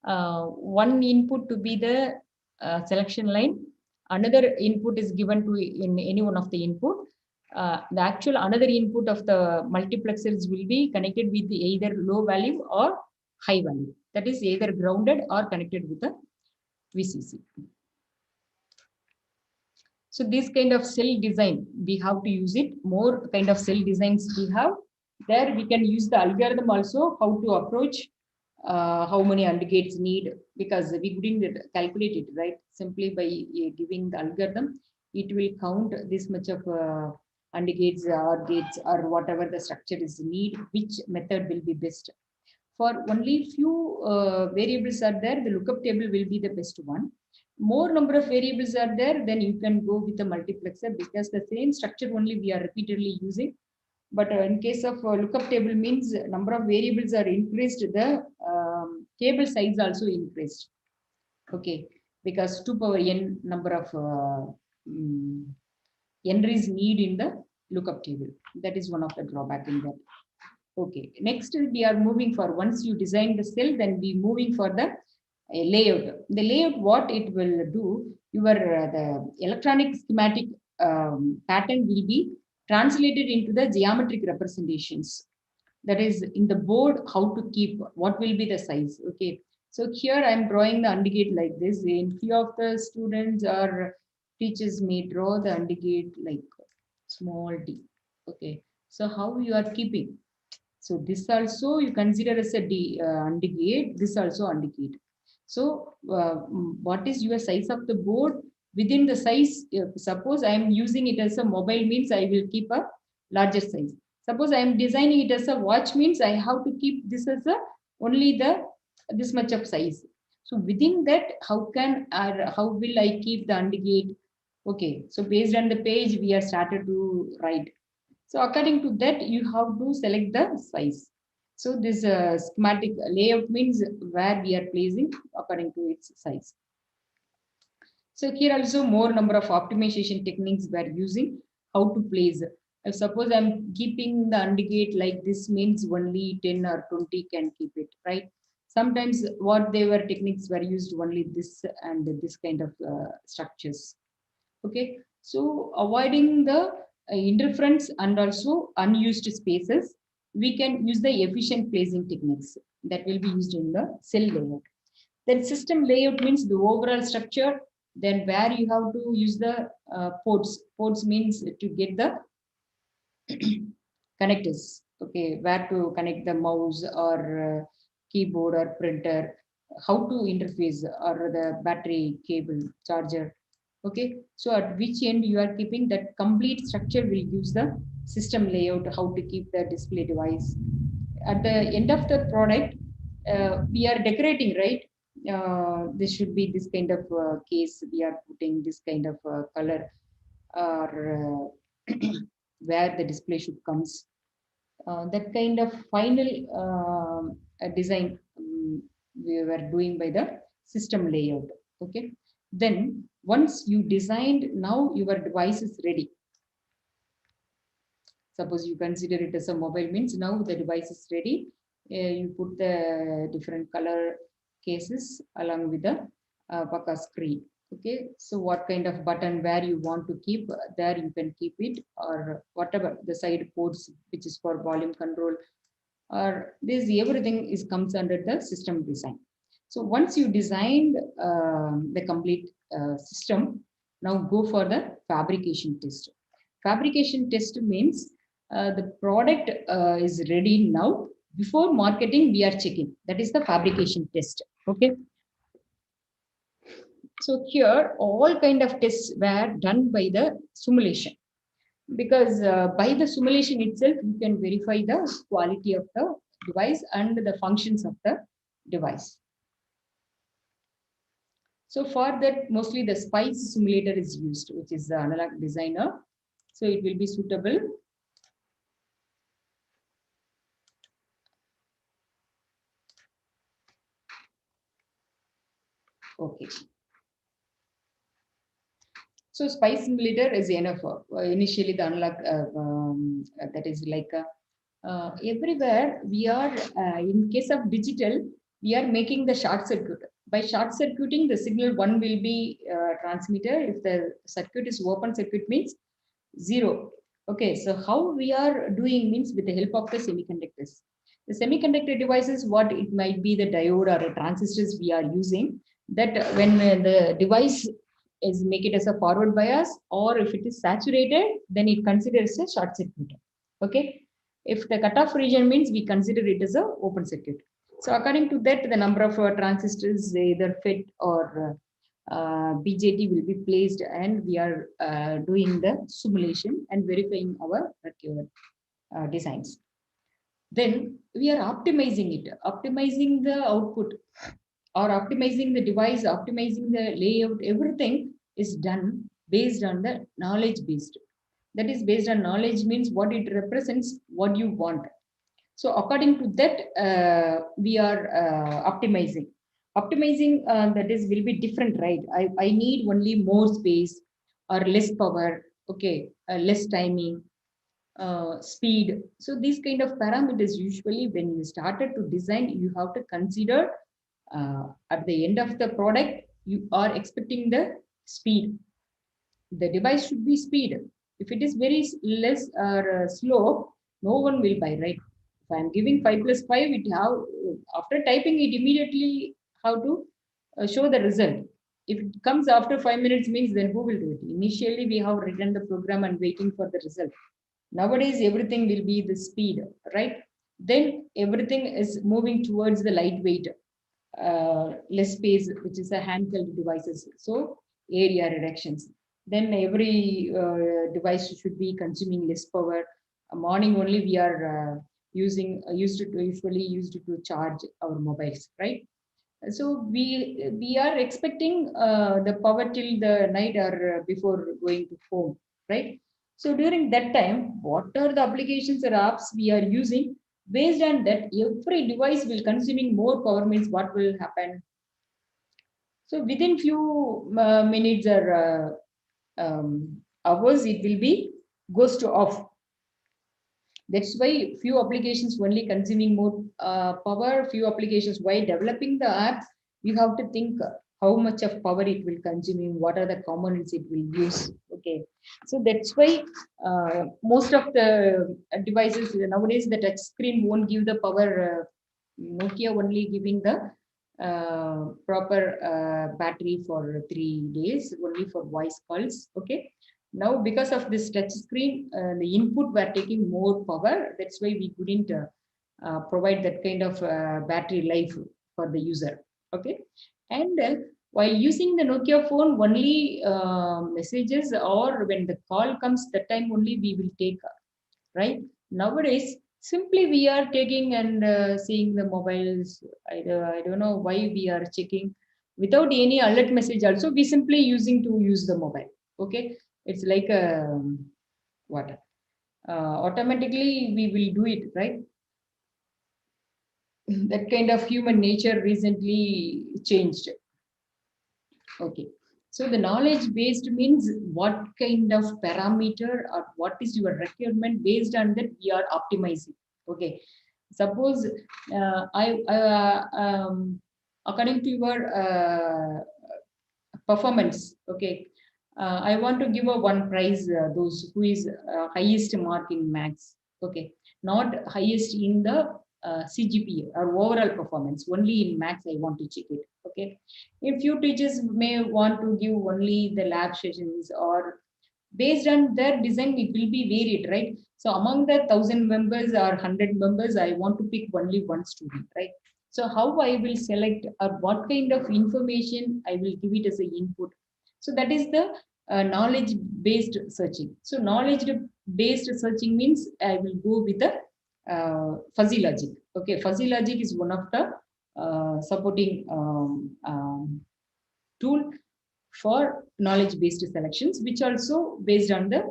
One input to be the selection line. Another input is given to in any one of the input. The actual another input of the multiplexers will be connected with either low value or high value. That is either grounded or connected with the VCC. So this kind of cell design, we have to use it. More kind of cell designs we have. There we can use the algorithm also, how to approach, how many AND gates need, because we couldn't calculate it, right? Simply by giving the algorithm, it will count this much of AND gates, OR gates, or whatever the structure is need, which method will be best. For only few variables are there, the lookup table will be the best one. More number of variables are there, then you can go with the multiplexer, because the same structure only we are repeatedly using. But in case of lookup table means number of variables are increased, the table size also increased. Okay, because 2 power n number of entries need in the lookup table. That is one of the drawback in that. Okay, next we are moving for, once you design the cell, then we moving for the layout. The layout, what it will do, your the electronic schematic pattern will be translated into the geometric representations. That is in the board, how to keep, what will be the size. Okay, so here I am drawing the AND gate like this. In few of the students or teachers may draw the AND gate like small d. Okay, so how you are keeping? So this also you consider as a AND gate, this also AND gate. So what is your size of the board? Within the size, suppose I am using it as a mobile means I will keep a larger size. Suppose I am designing it as a watch means I have to keep this as a only the this much of size. So within that, how will I keep the AND gate? Okay, so based on the page, we are started to write. So according to that, you have to select the size. So this schematic layout means where we are placing according to its size. So here also more number of optimization techniques we are using how to place. If suppose I'm keeping the indicate like this means only 10 or 20 can keep it, right? Sometimes what they were techniques were used only this and this kind of structures. Okay, so avoiding the interference and also unused spaces, we can use the efficient placing techniques that will be used in the cell layout. Then system layout means the overall structure. Then where you have to use the ports. Ports means to get the connectors. Okay, where to connect the mouse or keyboard or printer, how to interface or the battery cable charger. Okay, so at which end you are keeping that complete structure will use the system layout, how to keep the display device. At the end of the product, we are decorating, right? This should be this kind of case, we are putting this kind of color or where the display should comes. That kind of final design we were doing by the system layout. Okay, then once you designed, now your device is ready. Suppose you consider it as a mobile means now the device is ready. You put the different color cases along with the Paka screen. Okay, so what kind of button where you want to keep, there you can keep it, or whatever the side ports which is for volume control, or this everything is comes under the system design. So once you designed the complete system, now go for the fabrication test. Fabrication test means the product is ready now. Before marketing we are checking, that is the fabrication test. Okay, so here all kind of tests were done by the simulation, because by the simulation itself you can verify the quality of the device and the functions of the device. So for that mostly the spice simulator is used, which is the analog designer, so it will be suitable. Okay, so spice simulator is enough. Initially the analog that is like everywhere we are in case of digital we are making the short circuit. By short circuiting the signal one will be transmitter. If the circuit is open circuit means zero. Okay, so how we are doing means with the help of the semiconductors. The semiconductor devices, what it might be the diode or the transistors we are using, that when the device is make it as a forward bias, or if it is saturated then it considers a short circuit. Okay, if the cutoff region means we consider it as a open circuit. So according to that, the number of transistors either FET or BJT will be placed, and we are doing the simulation and verifying our designs. Then we are optimizing it, optimizing the output or optimizing the device, optimizing the layout. Everything is done based on the knowledge based. That is based on knowledge means what it represents, what you want. So according to that, we are optimizing. Optimizing that is will be different, right? I need only more space or less power. Okay, less timing, speed. So these kind of parameters usually when you started to design, you have to consider at the end of the product, you are expecting the speed. The device should be speed. If it is very less or slow, no one will buy, right? If I'm giving 5 plus 5, it have after typing it immediately how to show the result. If it comes after 5 minutes means then who will do it? Initially we have written the program and waiting for the result. Nowadays everything will be the speed, right? Then everything is moving towards the lightweight, less space, which is a handheld devices. So area reductions. Then every device should be consuming less power. Morning only we are using usually used to charge our mobiles, right? So we are expecting the power till the night or before going to home, right? So during that time, what are the applications or apps we are using? Based on that, every device will consuming more power means what will happen? So within few minutes or hours, it will be goes to off. That's why few applications only consuming more power, few applications. While developing the apps, you have to think how much of power it will consuming, what are the components it will use. Okay, so that's why most of the devices nowadays, the touch screen won't give the power. Nokia only giving the proper battery for 3 days, only for voice calls. Okay, now, because of this touch screen, the input were taking more power. That's why we couldn't provide that kind of battery life for the user. Okay, and while using the Nokia phone, only messages or when the call comes, that time only we will take. Right nowadays, simply we are taking and seeing the mobiles. I don't know why we are checking without any alert message. Also, we simply using to use the mobile. Okay, it's like what automatically we will do it, right? That kind of human nature recently changed. Okay. So the knowledge based means what kind of parameter or what is your requirement, based on that we are optimizing. Okay. Suppose according to your performance. Okay. I want to give a one prize those who is highest mark in max. Okay, not highest in the CGPA or overall performance. Only in max I want to check it. Okay, a few teachers may want to give only the lab sessions, or based on their design it will be varied, right? So among the 1,000 members or 100 members, I want to pick only one student, right? So how I will select, or what kind of information I will give it as an input? So that is the knowledge based searching. So knowledge based searching means I will go with the fuzzy logic. Okay, fuzzy logic is one of the supporting tool for knowledge based selections, which also based on the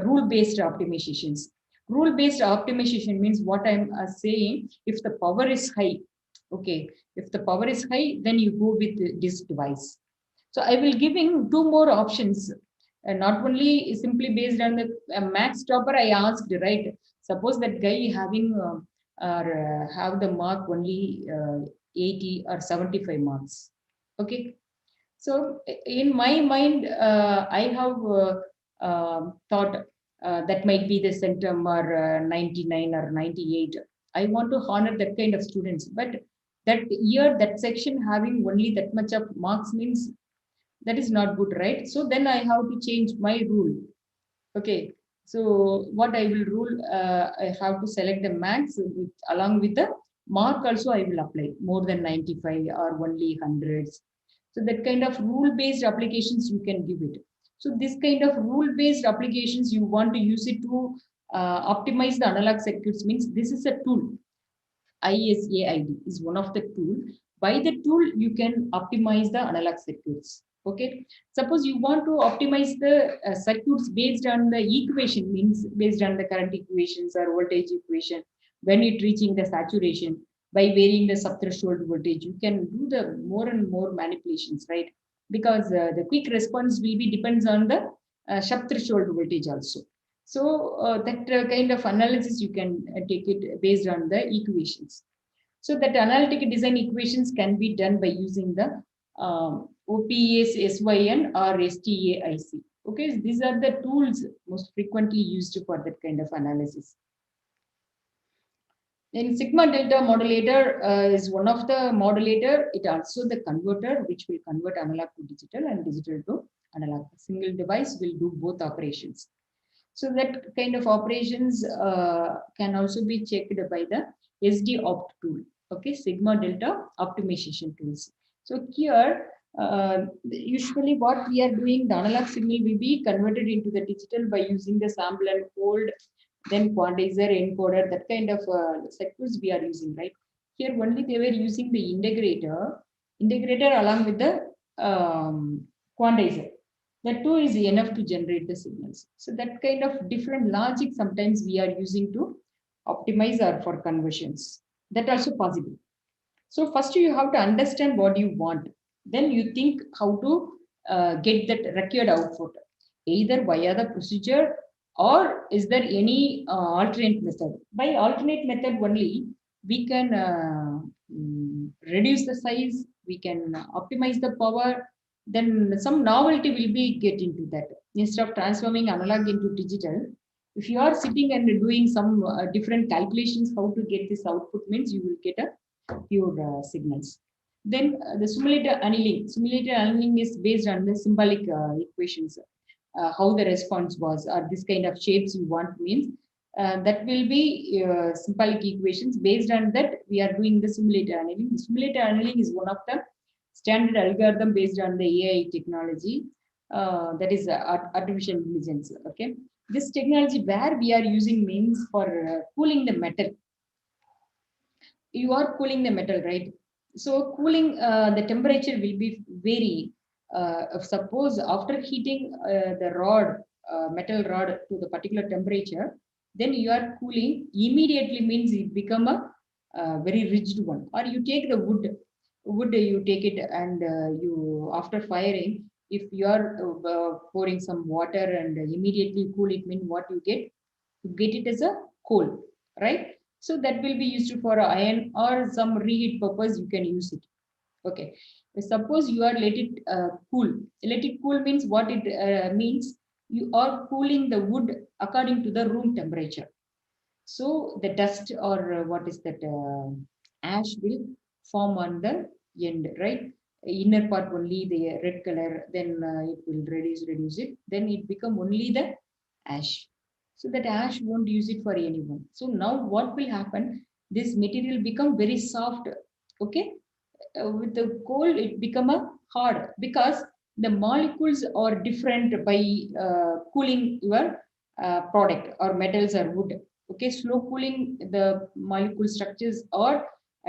rule based optimizations. Rule based optimization means what I'm saying, if the power is high. Okay, if the power is high, then you go with this device. So I will giving two more options, and not only simply based on the max topper I asked, right? Suppose that guy having or have the mark only 80 or 75 marks. Okay, so in my mind, I have thought that might be the centum or 99 or 98. I want to honor that kind of students, but that year, that section having only that much of marks means that is not good, right? So then I have to change my rule. Okay, so what I will rule, I have to select the max with, along with the mark also I will apply more than 95 or only hundreds. So that kind of rule based applications you can give it. So this kind of rule based applications you want to use it to optimize the analog circuits means this is a tool. ISAID is one of the tool. By the tool, you can optimize the analog circuits. Okay. Suppose you want to optimize the circuits based on the equation, means based on the current equations or voltage equation. When it reaching the saturation, by varying the subthreshold voltage, you can do the more and more manipulations, right? Because the quick response will be depends on the subthreshold voltage also. So that kind of analysis you can take it based on the equations. So that analytic design equations can be done by using the OPS, SYN or STAIC. Okay, these are the tools most frequently used for that kind of analysis. Then sigma delta modulator is one of the modulator. It also the converter which will convert analog to digital and digital to analog. A single device will do both operations. So that kind of operations can also be checked by the SD-opt tool. Okay, sigma delta optimization tools. So here, usually what we are doing, the analog signal will be converted into the digital by using the sample and hold, then quantizer, encoder, that kind of circuits we are using, right? Here only they were using the integrator. integrator along with the quantizer. That too is enough to generate the signals. So that kind of different logic sometimes we are using to optimize or for conversions. That also possible. So first you have to understand what you want. Then you think how to get that required output, either via the procedure or is there any alternate method. By alternate method only, we can reduce the size, we can optimize the power, then some novelty will be get into that. Instead of transforming analog into digital, if you are sitting and doing some different calculations how to get this output means you will get a pure signals. Then the simulator annealing. Simulator annealing is based on the symbolic equations. How the response was, or this kind of shapes you want means that will be symbolic equations. Based on that, we are doing the simulator annealing. The simulator annealing is one of the standard algorithm based on the AI technology. That is artificial intelligence. Okay, this technology where we are using means for cooling the metal. You are cooling the metal, right? So cooling the temperature will be vary. Suppose after heating the rod, metal rod to the particular temperature, then you are cooling immediately means it become a very rigid one. Or you take the wood you take it and you after firing, if you are pouring some water and immediately cool it, mean what you get it as a coal, right? So that will be used for iron or some reheat purpose. You can use it. Okay. Suppose you are let it cool. Let it cool means what it means. You are cooling the wood according to the room temperature. So the dust or what is that ash will form on the end, right? Inner part only the red color, then it will reduce it, then it become only the ash. So that ash won't use it for anyone. So now what will happen? This material become very soft. Okay, with the cold it become a hard because the molecules are different by cooling your product or metals or wood. Okay, slow cooling the molecule structures are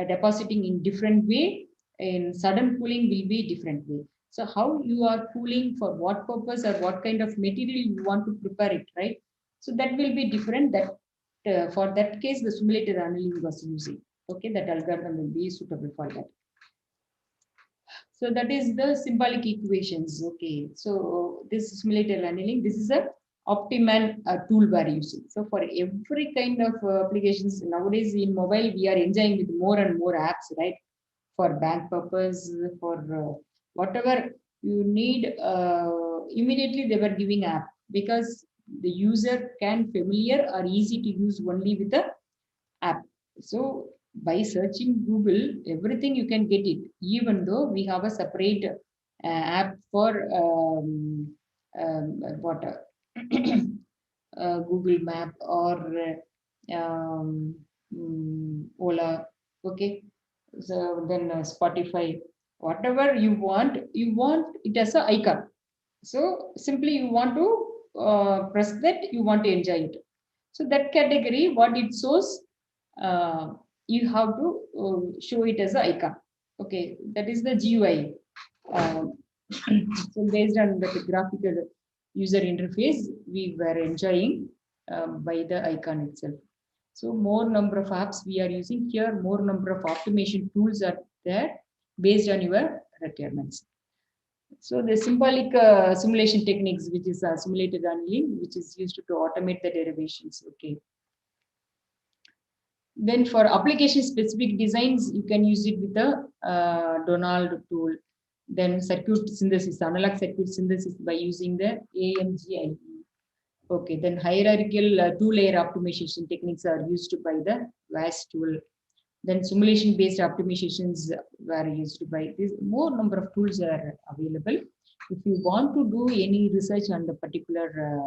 depositing in different way, and sudden cooling will be different way. So how you are cooling, for what purpose or what kind of material you want to prepare it, right? So that will be different. That for that case the simulated annealing was using. Okay, that algorithm will be suitable for that. So that is the symbolic equations. Okay. So this simulated annealing, this is a optimal tool we are using. So for every kind of applications nowadays in mobile, we are enjoying with more and more apps, right? For bank purpose, for whatever you need, immediately they were giving app because the user can familiar or easy to use only with the app. So by searching Google, everything you can get it, even though we have a separate app for what Google Map or Ola. Okay, so then Spotify, whatever you want it as an icon. So simply you want to press that, you want to enjoy it. So that category, what it shows, uh, you have to show it as an icon. Okay, that is the GUI. Um, so based on the graphical user interface, we were enjoying by the icon itself. So more number of apps we are using here, more number of automation tools are there based on your requirements. So the symbolic simulation techniques, which is simulated annealing, which is used to automate the derivations. Okay. Then for application specific designs, you can use it with the Donald tool. Then circuit synthesis, analog circuit synthesis by using the AMGIE. Okay, then hierarchical two-layer optimization techniques are used by the VAS tool. Then simulation-based optimizations were used by this. More number of tools are available. If you want to do any research on the particular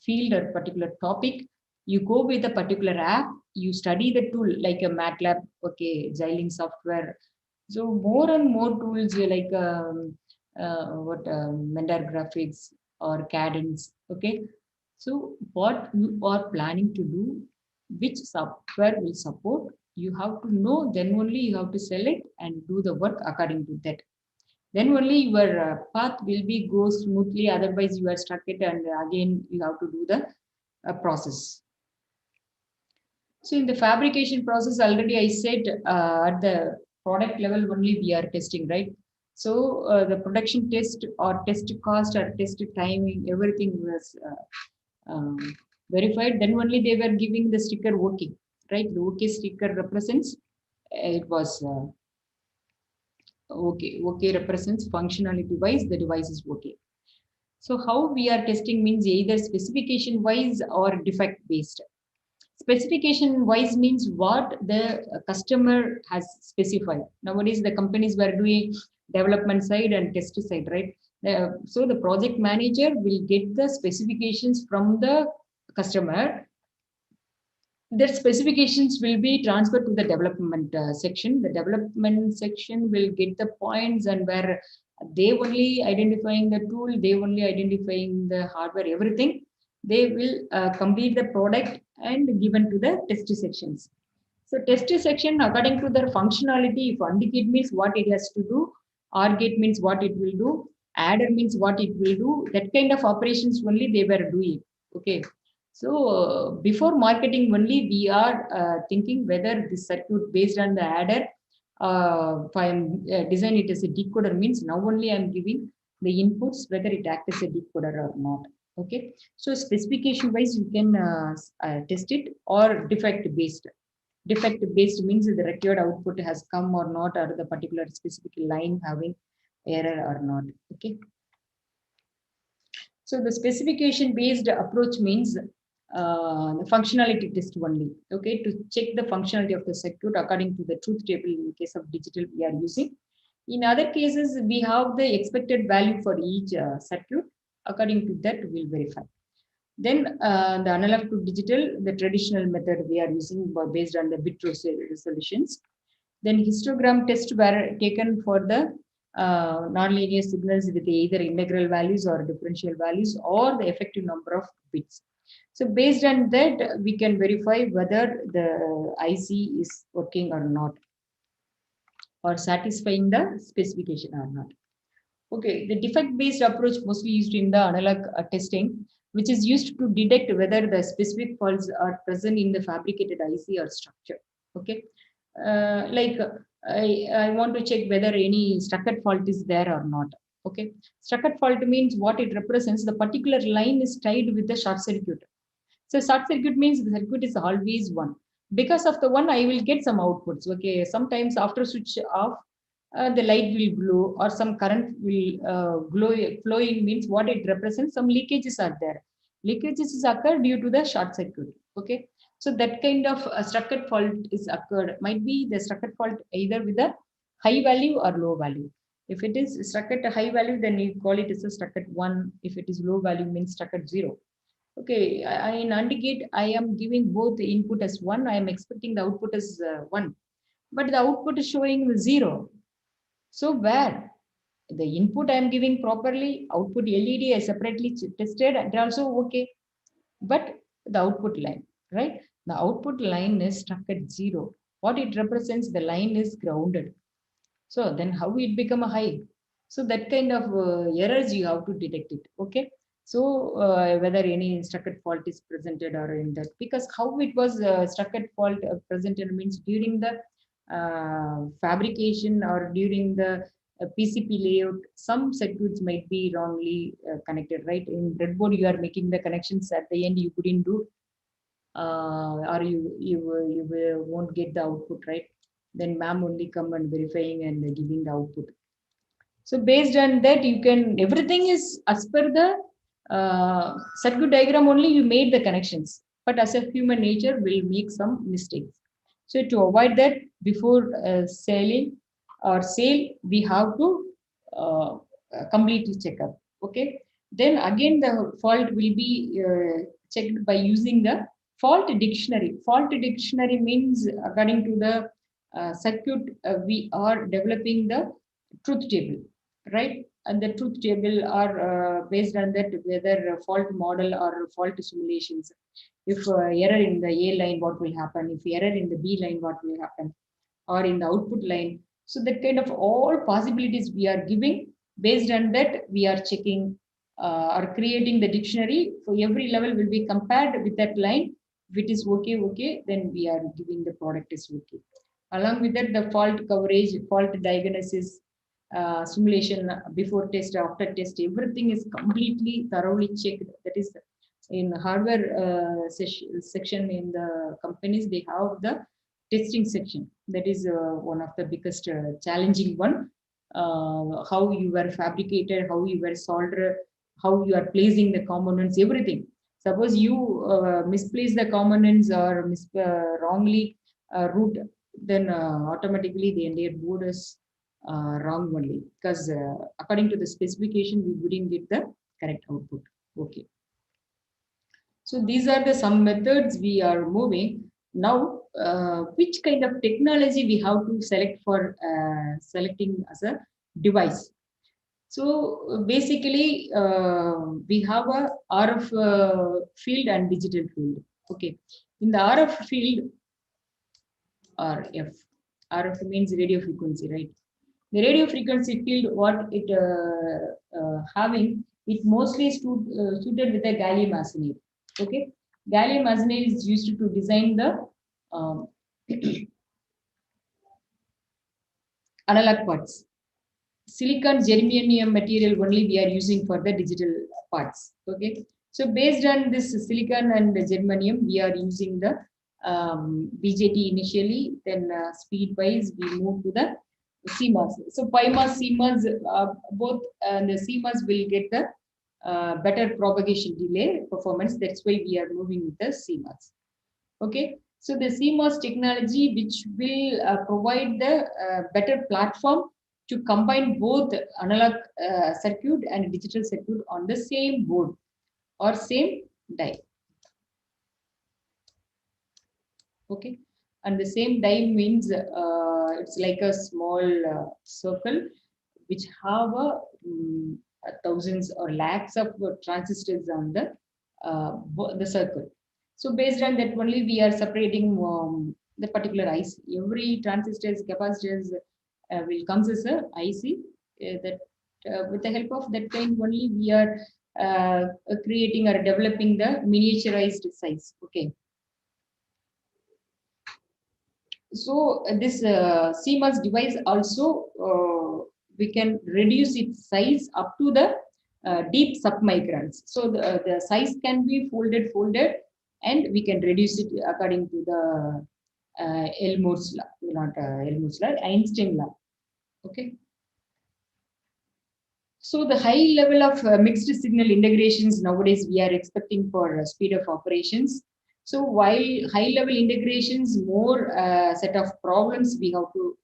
field or particular topic, you go with a particular app, you study the tool like a MATLAB, okay, Xilinx software. So more and more tools like what Mendar graphics or Cadence, okay. So what you are planning to do, which software will support, You have to know, then only you have to sell it and do the work according to that. Then only your path will be go smoothly. Otherwise, you are stuck it, and again you have to do the process. So in the fabrication process, already I said at the product level only we are testing, right? So the production test or test cost or test timing, everything was verified. Then only they were giving the sticker OK, right? The OK sticker represents it was OK. OK represents functionality wise the device is OK. So how we are testing means either specification wise or defect based. Specification wise means what the customer has specified. Nowadays, the companies were doing development side and test side, right? So the project manager will get the specifications from the customer. Their specifications will be transferred to the development section. The development section will get the points and where they only identifying the tool, they only identifying the hardware, everything. They will complete the product and given to the test sections. So test section according to their functionality, if indicate means what it has to do, or gate means what it will do, adder means what it will do, that kind of operations only they were doing. Okay. So before marketing only, we are thinking whether this circuit based on the adder, if I am design it as a decoder means now only I am giving the inputs whether it acts as a decoder or not. Okay. So specification wise you can test it or defect based. Defect based means the required output has come or not, or the particular specific line having error or not. Okay. So the specification based approach means the functionality test only. Okay, to check the functionality of the circuit according to the truth table in case of digital we are using. In other cases, we have the expected value for each circuit. According to that, we'll verify. Then the analog to digital, the traditional method we are using based on the bit resolutions. Then histogram tests were taken for the nonlinear signals with either integral values or differential values or the effective number of bits. So based on that, we can verify whether the IC is working or not, or satisfying the specification or not. Okay, the defect-based approach mostly used in the analog testing, which is used to detect whether the specific faults are present in the fabricated IC or structure. Okay, like I want to check whether any structured fault is there or not. Okay, structured fault means what it represents. The particular line is tied with the short circuit. So short circuit means the circuit is always one. Because of the one, I will get some outputs. Okay, sometimes after switch off, the light will glow or some current will flowing means what it represents. Some leakages are there. Leakages occur due to the short circuit. Okay, so that kind of structured fault is occurred. Might be the structured fault either with a high value or low value. If it is struck at a high value, then you call it as a struck at 1. If it is low value, means struck at 0. Okay, in AND gate, I am giving both the input as 1. I am expecting the output as 1. But the output is showing 0. So where? The input I am giving properly, output LED is separately tested and also okay. But the output line, right? The output line is struck at 0. What it represents, the line is grounded. So then how it become a high? So that kind of errors you have to detect it. Okay. So whether any structured fault is presented or in that, because how it was structured fault presented means during the fabrication or during the PCP layout, some circuits might be wrongly connected, right? In breadboard, you are making the connections at the end, you couldn't do, or you won't get the output, right? Then ma'am only come and verifying and giving the output. So based on that, you can, everything is as per the circuit diagram only you made the connections, but as a human nature will make some mistakes. So to avoid that, before selling or sale, we have to completely check up. Okay. Then again, the fault will be checked by using the fault dictionary. Fault dictionary means according to the circuit, we are developing the truth table, right? And the truth table are based on that whether fault model or fault simulations. If error in the A line, what will happen? If error in the B line, what will happen? Or in the output line. So that kind of all possibilities we are giving. Based on that, we are checking or creating the dictionary for every level will be compared with that line. If it is okay, then we are giving the product is okay. Along with that, the fault coverage, fault diagnosis, simulation before test, after test, everything is completely thoroughly checked. That is in hardware section in the companies, they have the testing section. That is one of the biggest challenging one. How you were fabricated, how you were soldered, how you are placing the components, everything. Suppose you misplace the components or wrongly route, then automatically the entire board is wrong only, because according to the specification we wouldn't get the correct output. Okay. So these are the some methods we are moving. Now, which kind of technology we have to select for selecting as a device? So basically, we have a RF field and digital field. Okay, in the RF field, RF, RF means radio frequency, right? The radio frequency field, what it having, it mostly suited with the gallium arsenide. Okay, gallium arsenide is used to design the um, analog parts. Silicon germanium material only we are using for the digital parts. Okay, so based on this silicon and the germanium, we are using the BJT initially. Then speed wise, we move to the CMOS. So PIMOS, CMOS, both the CMOS will get the better propagation delay performance. That's why we are moving with the CMOS. Okay, so the CMOS technology, which will provide the better platform to combine both analog circuit and digital circuit on the same board or same die. Okay, and the same die means it's like a small circle which have thousands or lakhs of transistors on the circle. So based on that only we are separating the particular IC. Every transistors, capacitors will comes as a IC that with the help of that kind only we are creating or developing the miniaturized size. Okay. So this CMOS device also we can reduce its size up to the deep submicrons. So the size can be folded, and we can reduce it according to the Elmore's law, not Elmore's law, Einstein law. Okay. So the high level of mixed signal integrations nowadays we are expecting for speed of operations. So while high level integrations, more set of problems we have to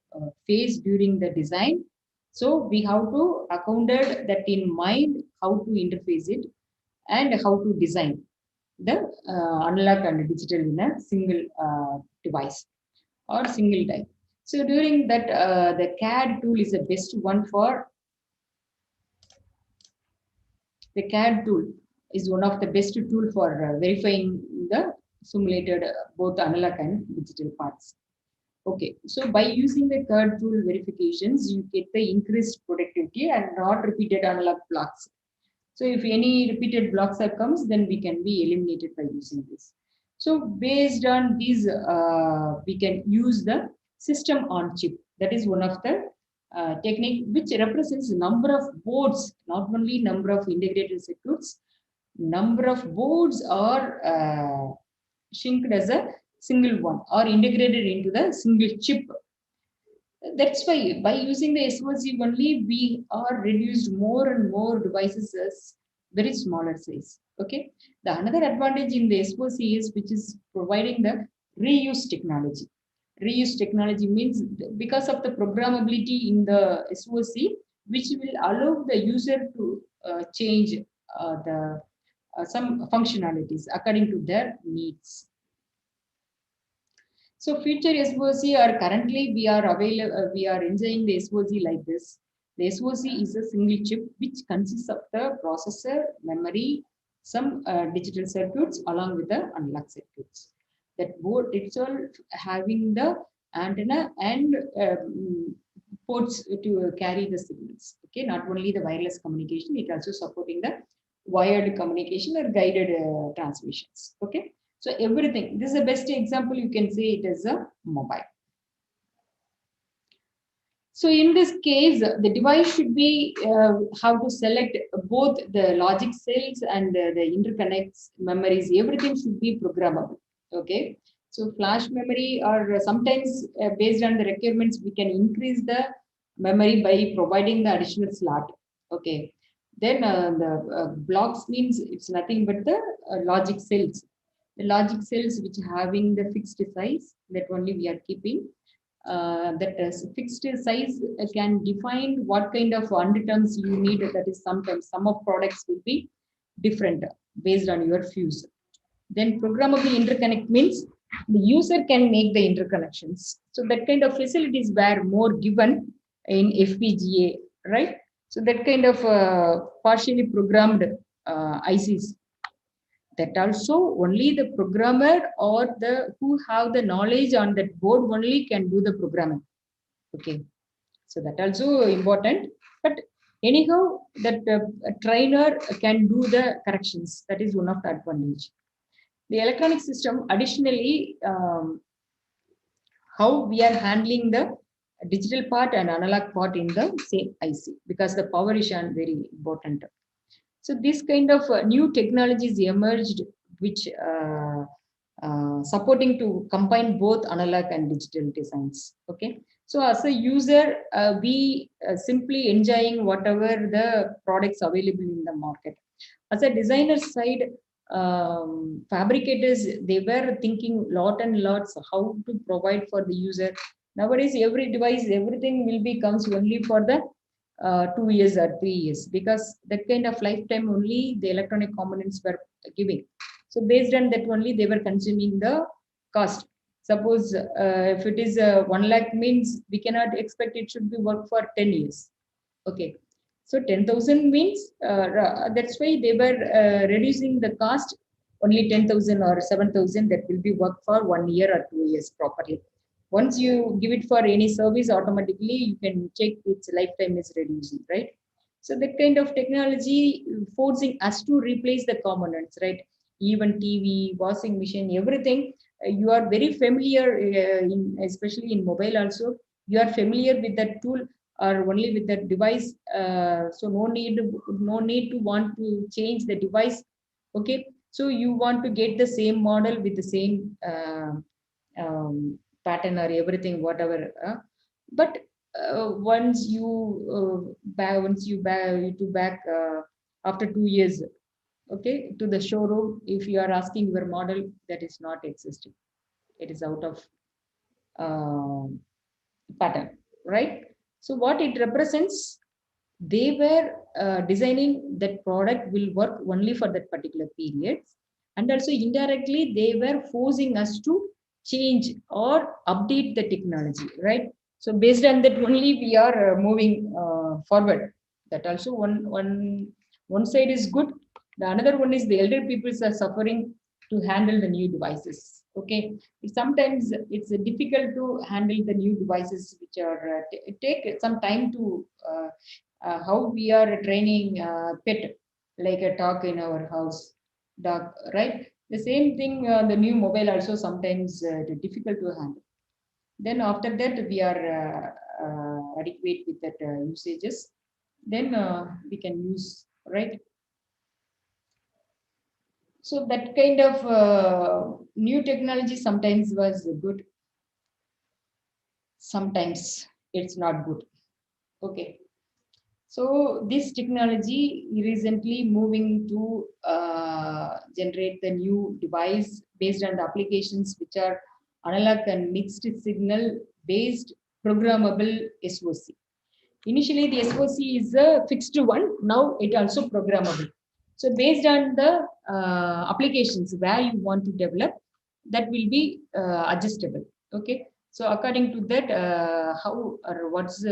face during the design. So we have to accounted that in mind how to interface it and how to design the analog and digital in a single device or single die. So during that, the CAD tool is the best one for the CAD tool is one of the best tool for verifying the simulated both analog and digital parts. Okay, so by using the CAD tool verifications, you get the increased productivity and not repeated analog blocks. So if any repeated blocks are comes, then we can be eliminated by using this. So based on these, we can use the system on chip. That is one of the technique which represents number of boards, not only number of integrated circuits, number of boards are synced as a single one or integrated into the single chip. That's why by using the SOC only, we are reduced more and more devices as very smaller size. Okay. The another advantage in the SOC is which is providing the reuse technology. Reuse technology means because of the programmability in the SOC, which will allow the user to change the some functionalities according to their needs. So future SOC are currently we are available, we are enjoying the SOC like this. The SOC is a single chip which consists of the processor, memory, some digital circuits along with the analog circuits. That board itself having the antenna and ports to carry the signals. Okay, not only the wireless communication, it also supporting the wired communication or guided transmissions. Okay, so everything. This is the best example you can say it as a mobile. So in this case, the device should be how to select both the logic cells and the interconnects, memories, everything should be programmable. Okay. So flash memory or sometimes based on the requirements, we can increase the memory by providing the additional slot. Okay. Then the blocks means it's nothing but the logic cells. The logic cells which having the fixed size that only we are keeping that fixed size can define what kind of undertones you need. That is sometimes some of products will be different based on your fuse. Then programmable interconnect means the user can make the interconnections. So that kind of facilities were more given in FPGA, right? So that kind of partially programmed ICs, that also only the programmer or the who have the knowledge on that board only can do the programming. Okay, so that also important, but anyhow that a trainer can do the corrections. That is one of the advantage. The electronic system additionally how we are handling the digital part and analog part in the same IC, because the power is very important. So this kind of new technologies emerged, which supporting to combine both analog and digital designs. Okay. So as a user, we simply enjoying whatever the products available in the market. As a designer side, fabricators, they were thinking lot and lots how to provide for the user. Nowadays, every device, everything will be comes only for the 2 years or 3 years, because that kind of lifetime only the electronic components were giving. So based on that only they were consuming the cost. Suppose if it is 1 lakh means we cannot expect it should be work for 10 years. Okay. So 10,000 means that's why they were reducing the cost only 10,000 or 7,000, that will be work for 1 year or 2 years properly. Once you give it for any service, automatically you can check its lifetime is reducing, right? So that kind of technology forcing us to replace the components, right? Even TV, washing machine, everything, you are very familiar, especially in mobile also, you are familiar with that tool or only with that device. So no need to want to change the device. Okay, so you want to get the same model with the same pattern or everything, whatever. But once you back after 2 years, okay, to the showroom, if you are asking your model, that is not existing. It is out of pattern, right? So what it represents, they were designing that product will work only for that particular period, and also indirectly they were forcing us to change or update the technology, right? So based on that only we are moving forward. That also one side is good. The another one is the elder people are suffering to handle the new devices. Okay, sometimes it's difficult to handle the new devices which are take some time to how we are training pet, like a dog in our house, dog, right? The same thing, the new mobile also sometimes difficult to handle. Then after that, we are adequate with that usages. Then we can use, right? So that kind of new technology sometimes was good, sometimes it's not good. Okay. So this technology recently moving to generate the new device based on the applications which are analog and mixed signal based programmable SOC. Initially, the SOC is a fixed one. Now it also programmable. So based on the applications where you want to develop, that will be adjustable. Okay. So according to that, how or what's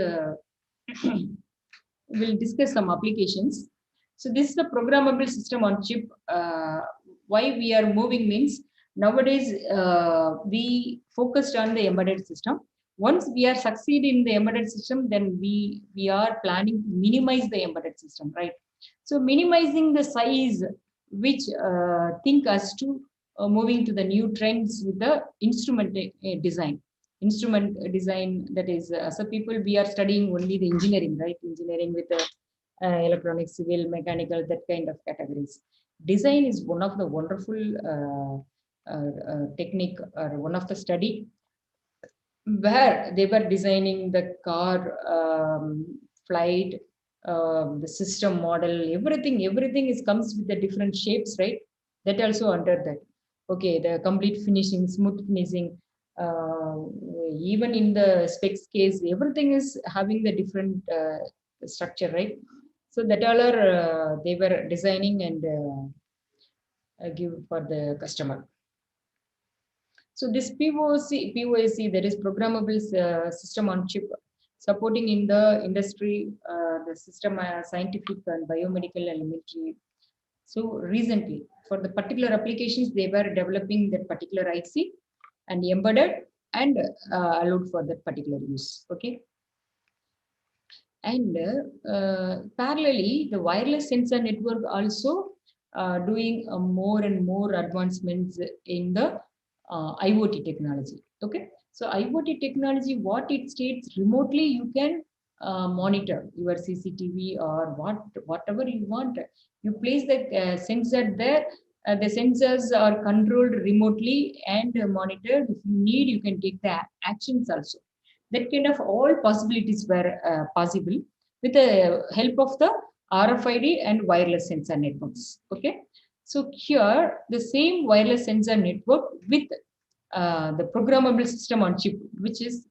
we'll discuss some applications. So this is the programmable system on chip. Why we are moving means nowadays we focused on the embedded system. Once we are succeed in the embedded system, then we are planning to minimize the embedded system, right? So minimizing the size, which think us to moving to the new trends with the instrument design. Instrument design, that is, as a people we are studying only the engineering, right? Engineering with the electronics, civil, mechanical, that kind of categories. Design is one of the wonderful technique or one of the study where they were designing the car, flight, the system model, everything is comes with the different shapes, right? That also under that. Okay, the complete finishing, smooth finishing, uh, even in the specs case, everything is having the different structure, right? So that all are they were designing and give for the customer. So this POC, that is programmable system on chip, supporting in the industry, the system scientific and biomedical and military. So recently, for the particular applications, they were developing that particular IC and embedded and allowed for that particular use. Okay. And parallelly, the wireless sensor network also doing more and more advancements in the IoT technology. Okay, so IoT technology, what it states remotely, you can monitor your CCTV or whatever you want. You place the sensor there. The sensors are controlled remotely and monitored. If you need, you can take the actions also. That kind of all possibilities were possible with the help of the RFID and wireless sensor networks. Okay, so here the same wireless sensor network with the programmable system on chip, which is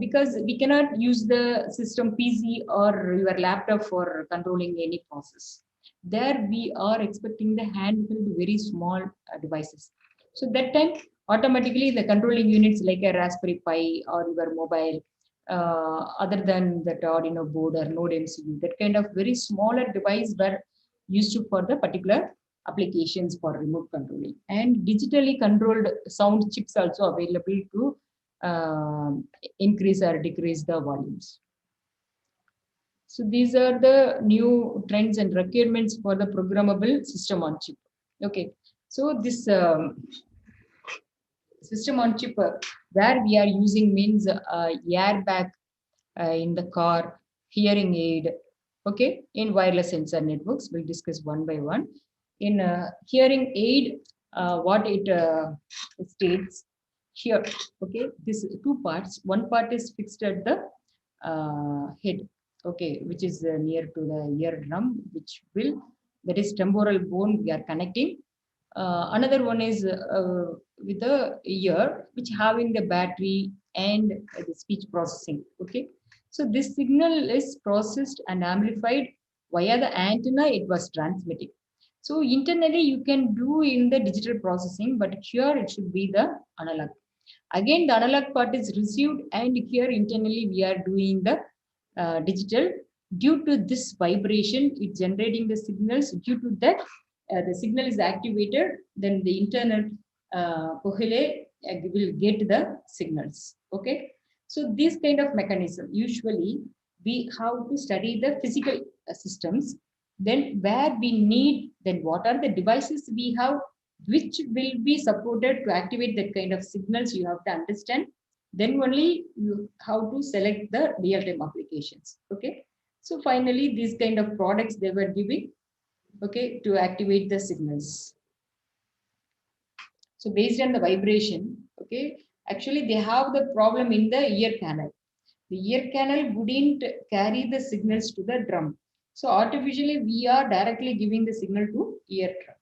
because we cannot use the system PC or your laptop for controlling any process. There we are expecting the handheld very small devices. So that time automatically the controlling units like a Raspberry Pi or your mobile, other than that Arduino board or Node MCU, that kind of very smaller device were used for the particular applications for remote controlling. And digitally controlled sound chips also available to increase or decrease the volumes. So these are the new trends and requirements for the programmable system on chip. Okay, so this system on chip where we are using means airbag in the car, hearing aid, okay, in wireless sensor networks. We'll discuss one by one. In hearing aid, what it states here, okay, this two parts. One part is fixed at the head, okay, which is near to the eardrum, which will, that is temporal bone we are connecting. Another one is with the ear, which having the battery and the speech processing. Okay, so this signal is processed and amplified via the antenna it was transmitting. So internally you can do in the digital processing, but here it should be the analog. Again, the analog part is received, and here internally we are doing the digital. Due to this vibration, it's generating the signals. Due to that, the signal is activated, then the internal cohele will get the signals. Okay, so this kind of mechanism usually we have to study the physical systems. Then where we need, then what are the devices we have which will be supported to activate that kind of signals, you have to understand. Then only you how to select the real-time applications. Okay, so finally these kind of products they were giving, okay, to activate the signals. So based on the vibration, okay, actually they have the problem in the ear canal. The ear canal wouldn't carry the signals to the drum. So artificially we are directly giving the signal to ear drum.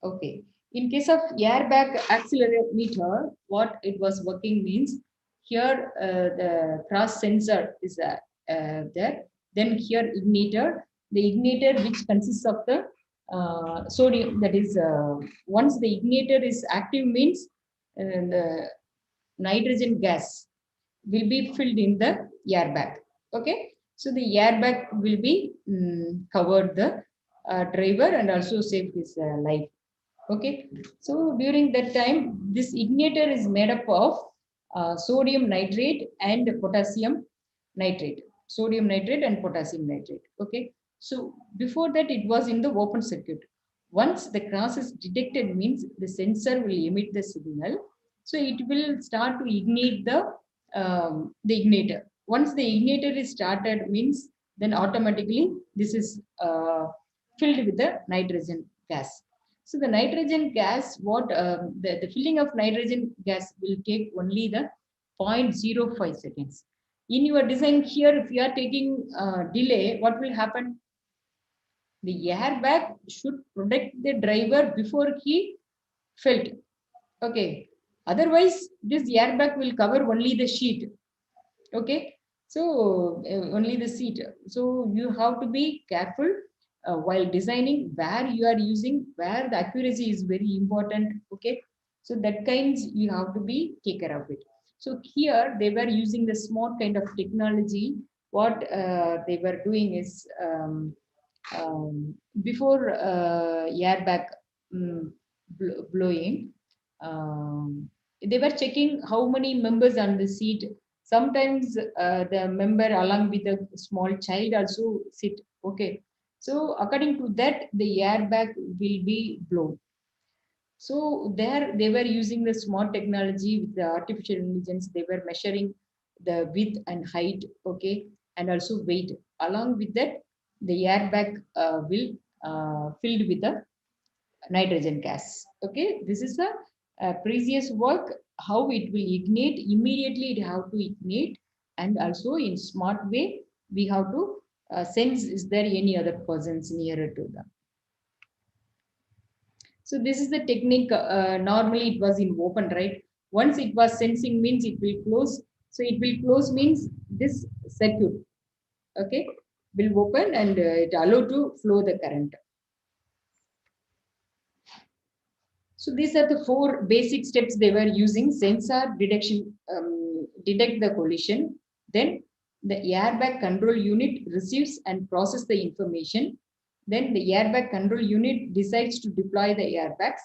Okay. In case of airbag accelerometer, what it was working means here the cross sensor is there. Then here igniter, the igniter which consists of the sodium, that is once the igniter is active means the nitrogen gas will be filled in the airbag. Okay. So the airbag will be covered the driver and also save his life. Okay, so during that time this igniter is made up of sodium nitrate and potassium nitrate, sodium nitrate and potassium nitrate. Okay, so before that it was in the open circuit. Once the cross is detected means the sensor will emit the signal, so it will start to ignite the igniter. Once the igniter is started means then automatically this is filled with the nitrogen gas. So the nitrogen gas, the filling of nitrogen gas will take only the 0.05 seconds. In your design here, if you are taking delay, what will happen? The airbag should protect the driver before he felt. Okay. Otherwise, this airbag will cover only the sheet. Okay, so only the seat. So you have to be careful while designing where you are using, where the accuracy is very important. Okay, so that kinds you have to be take care of it. So here they were using the smart kind of technology. What they were doing is before airbag blowing, um, they were checking how many members on the seat. Sometimes the member along with a small child also sit. Okay, so according to that the airbag will be blown. So there they were using the smart technology with the artificial intelligence. They were measuring the width and height, okay, and also weight. Along with that, the airbag will filled with the nitrogen gas. Okay, this is a previous work. How it will ignite immediately? It have to ignite, and also in smart way we have to sense is there any other persons nearer to them. So this is the technique. Normally it was in open, right? Once it was sensing means it will close. So it will close means this circuit, okay, will open and it allow to flow the current. So these are the four basic steps they were using. Sensor detection, detect the collision. Then the airbag control unit receives and process the information. Then the airbag control unit decides to deploy the airbags.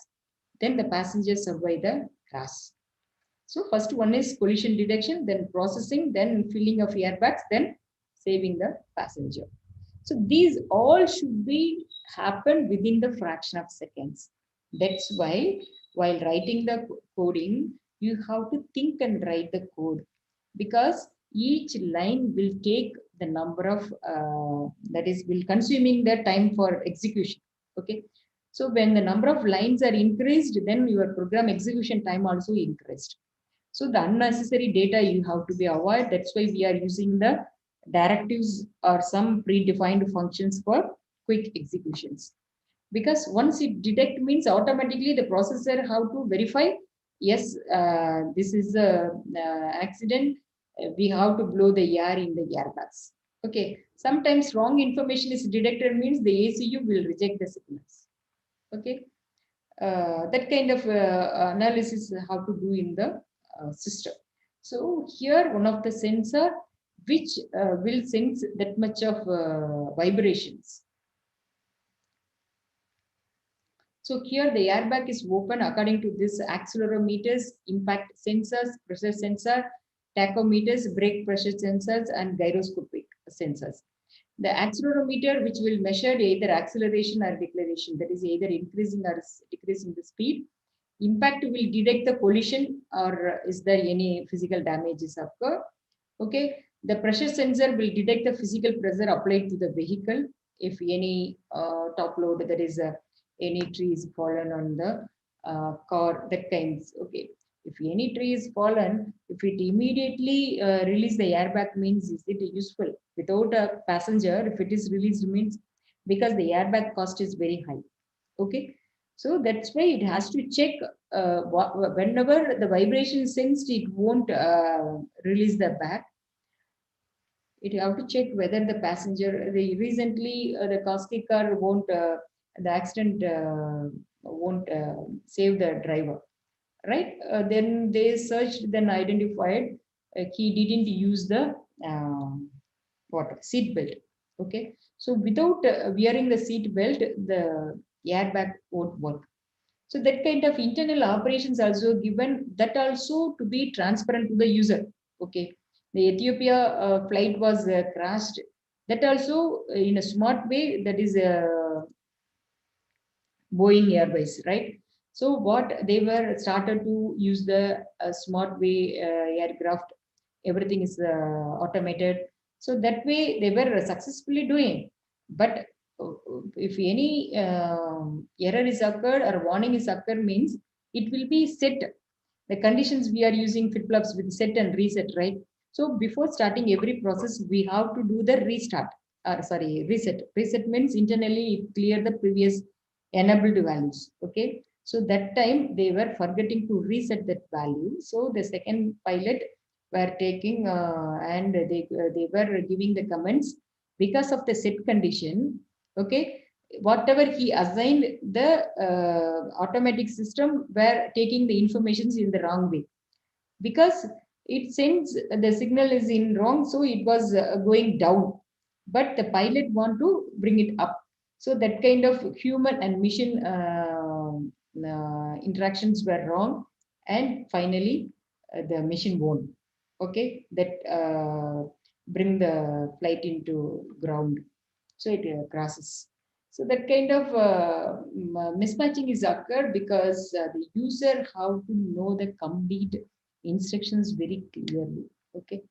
Then the passengers survive the crash. So first one is collision detection, then processing, then filling of airbags, then saving the passenger. So these all should be happen within the fraction of seconds. That's why while writing the coding, you have to think and write the code, because each line will take the number of that is will consuming the time for execution. Okay. So when the number of lines are increased, then your program execution time also increased. So the unnecessary data you have to be avoid. That's why we are using the directives or some predefined functions for quick executions. Because once it detect means automatically the processor have to verify, yes, this is a accident. We have to blow the air in the airbags. Okay. Sometimes wrong information is detected means the ACU will reject the signals. Okay. That kind of analysis how to do in the system. So here one of the sensor which will sense that much of vibrations. So here the airbag is open according to this accelerometers, impact sensors, pressure sensor, tachometers, brake pressure sensors, and gyroscopic sensors. The accelerometer, which will measure either acceleration or deceleration, that is either increasing or decreasing the speed. Impact will detect the collision or is there any physical damages occur. Okay, the pressure sensor will detect the physical pressure applied to the vehicle. If any top load, there is any tree is fallen on the car, that kinds. Okay, if any tree is fallen, if it immediately release the airbag means is it useful? Without a passenger, if it is released means because the airbag cost is very high. Okay, so that's why it has to check whenever the vibration sensed, it won't release the bag. It have to check whether the passenger, the recently the casket car won't, the accident won't save the driver, right? Then they searched, then identified he didn't use the what seat belt. Okay, so without wearing the seat belt, the airbag won't work. So that kind of internal operations also given, that also to be transparent to the user. Okay, the Ethiopia flight was crashed. That also in a smart way. That is Boeing Airways, right? So what they were started to use the smart way aircraft. Everything is automated. So that way they were successfully doing. But if any error is occurred or warning is occurred means, it will be set. The conditions we are using flip-flops with set and reset, right? So before starting every process, we have to do the restart. Or sorry, reset. Reset means internally it clear the previous enabled values. Okay. So that time they were forgetting to reset that value. So the second pilot were taking and they were giving the comments because of the set condition. Okay, whatever he assigned, the automatic system were taking the informations in the wrong way, because it sends the signal is in wrong, so it was going down, but the pilot want to bring it up. So that kind of human and machine interactions were wrong, and finally the machine won. Okay, that bring the flight into ground, so it crashes. So that kind of mismatching is occurred because the user how to know the complete instructions very clearly. Okay,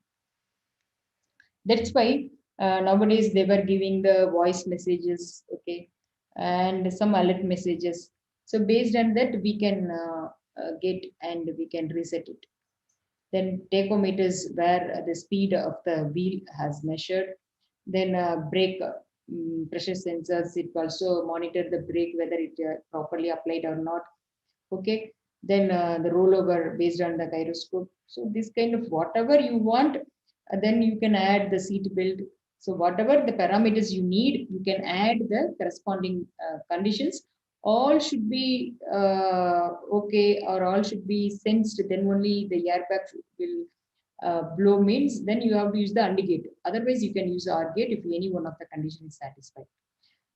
that's why nowadays they were giving the voice messages. Okay, and some alert messages. So based on that, we can get and we can reset it. Then tachometers where the speed of the wheel has measured. Then brake pressure sensors, it also monitor the brake whether it properly applied or not. Okay, then the rollover based on the gyroscope. So this kind of whatever you want, then you can add the seat belt. So whatever the parameters you need, you can add the corresponding conditions. All should be okay, or all should be sensed, then only the airbag will blow means, then you have to use the AND gate. Otherwise you can use OR gate if any one of the condition is satisfied.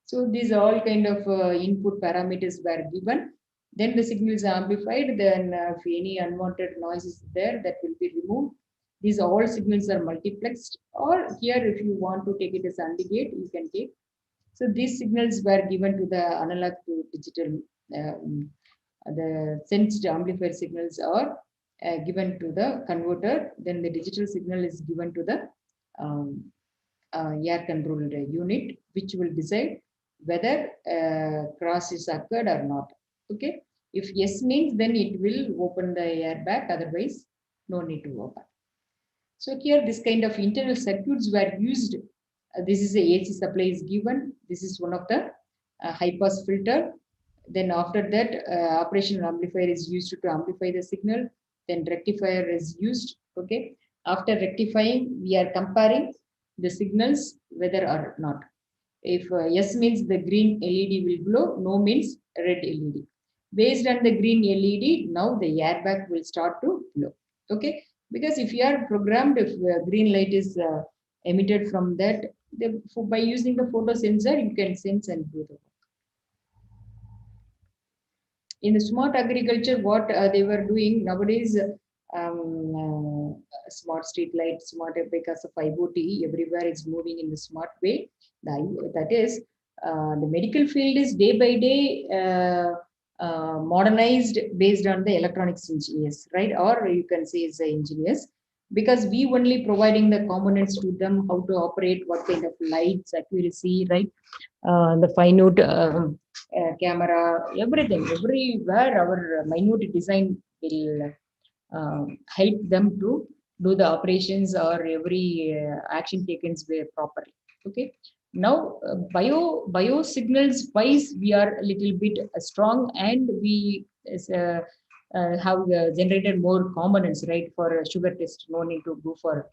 So these all kind of input parameters were given. Then the signal is amplified. Then if any unwanted noise is there, that will be removed. These all signals are multiplexed. Or here, if you want to take it as AND gate, you can take. So these signals were given to the analog to digital. The sensed amplifier signals are given to the converter. Then the digital signal is given to the air controlled unit, which will decide whether cross is occurred or not. Okay, if yes means, then it will open the airbag, otherwise no need to open. So here this kind of internal circuits were used. This is a AC supply is given. This is one of the high pass filter. Then after that, operational amplifier is used to amplify the signal. Then rectifier is used. Okay. After rectifying, we are comparing the signals whether or not. If yes means the green LED will glow, no means red LED. Based on the green LED, now the airbag will start to glow. Okay, because if you are programmed, if green light is emitted from that, by using the photo sensor, you can sense and do the work. In the smart agriculture, what they were doing nowadays, smart street light, smart because of IoT, everywhere is moving in the smart way. That is, the medical field is day by day modernized based on the electronics engineers, right? Or you can say it's the engineers, because we only providing the components to them, how to operate, what kind of lights, accuracy, right? The finite camera, everything, everywhere our minute design will help them to do the operations or every action taken properly. Okay. Now, bio signals wise, we are a little bit strong, and we have generated more components, right? For sugar test, no need to go for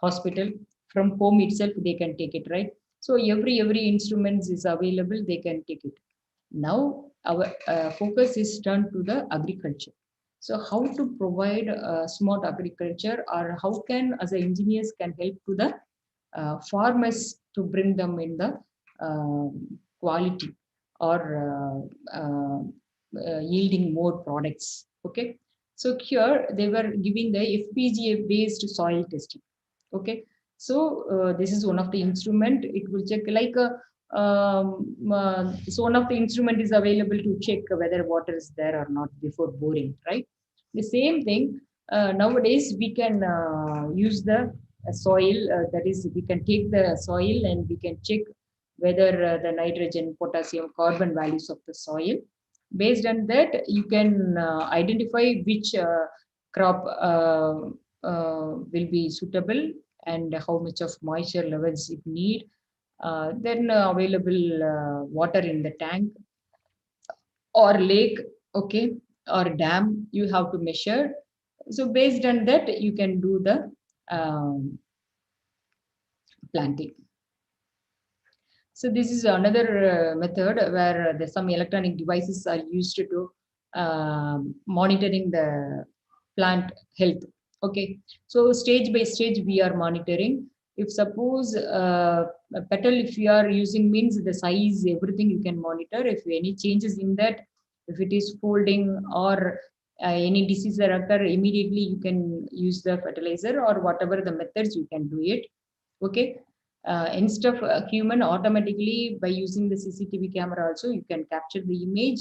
hospital. From home itself, they can take it, right? So every instruments is available, they can take it. Now our focus is turned to the agriculture. So how to provide smart agriculture, or how can as a engineers can help to the farmers to bring them in the quality or yielding more products. Okay, so here they were giving the FPGA based soil testing. Okay, so this is one of the instrument. It will check like a so one of the instrument is available to check whether water is there or not before boring, right? The same thing nowadays we can use the soil, that is we can take the soil and we can check whether the nitrogen, potassium, carbon values of the soil. Based on that you can identify which crop will be suitable and how much of moisture levels it need. Then available water in the tank or lake, okay, or dam you have to measure. So based on that you can do the planting. So this is another method where some electronic devices are used to monitoring the plant health. Okay, so stage by stage we are monitoring. If suppose a petal, if you are using means the size, everything you can monitor. If any changes in that, if it is folding or any disease that occur, immediately you can use the fertilizer or whatever the methods you can do it. Okay, instead of a human, automatically by using the CCTV camera also you can capture the image.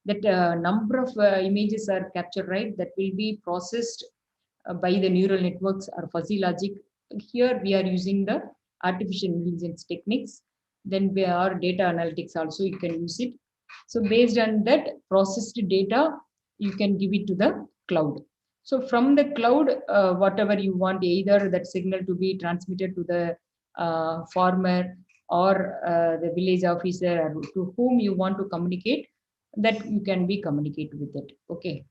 That number of images are captured, right? That will be processed by the neural networks or fuzzy logic. Here we are using the artificial intelligence techniques. Then we are data analytics also you can use it. So based on that processed data, you can give it to the cloud. So from the cloud, whatever you want, either that signal to be transmitted to the farmer or the village officer or to whom you want to communicate, that you can be communicate with it. Okay.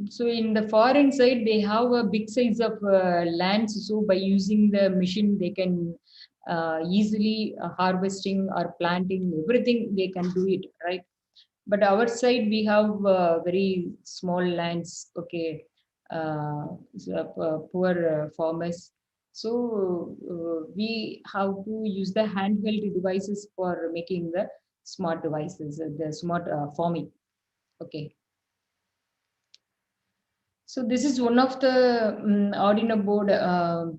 So in the foreign side they have a big size of lands, so by using the machine they can easily harvesting or planting everything they can do it, right? But our side we have very small lands. Okay, so, poor farmers. So we have to use the handheld devices for making the smart devices, the smart farming. Okay. So this is one of the Arduino board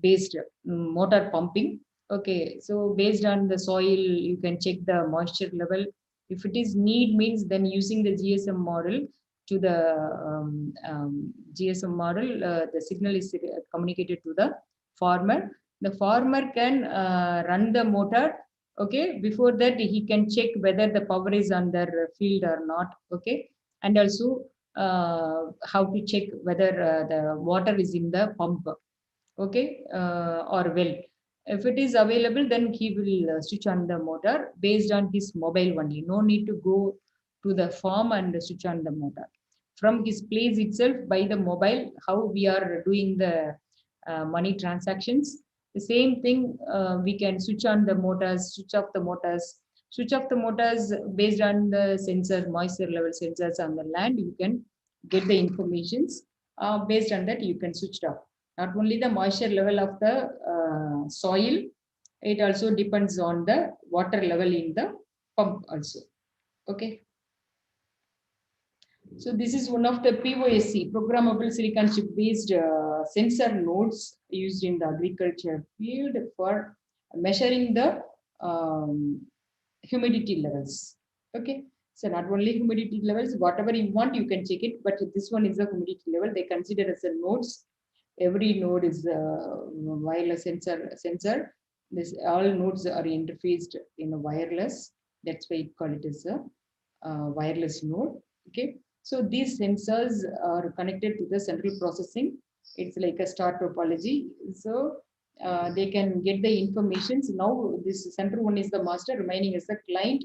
based motor pumping. Okay, so based on the soil, you can check the moisture level. If it is need means, then using the GSM model to the GSM model, the signal is communicated to the farmer. The farmer can run the motor. Okay, before that he can check whether the power is on their field or not. Okay, and also how to check whether the water is in the pump, okay, or well. If it is available, then he will switch on the motor based on his mobile only. No need to go to the farm and switch on the motor. From his place itself, by the mobile, how we are doing the money transactions. The same thing, we can switch on the motors, switch off the motors, switch off the motors based on the sensor, moisture level sensors on the land. You can get the informations. Based on that, you can switch it off. Not only the moisture level of the soil, it also depends on the water level in the pump also. Okay. So this is one of the POSC, programmable silicon chip based sensor nodes used in the agriculture field for measuring the humidity levels. Okay. So not only humidity levels, whatever you want, you can check it. But this one is the humidity level. They consider as a nodes. Every node is a wireless sensor. This all nodes are interfaced in a wireless. That's why it call it as a wireless node. Okay. So these sensors are connected to the central processing. It's like a star topology. So they can get the information. So now this central one is the master, remaining as the client.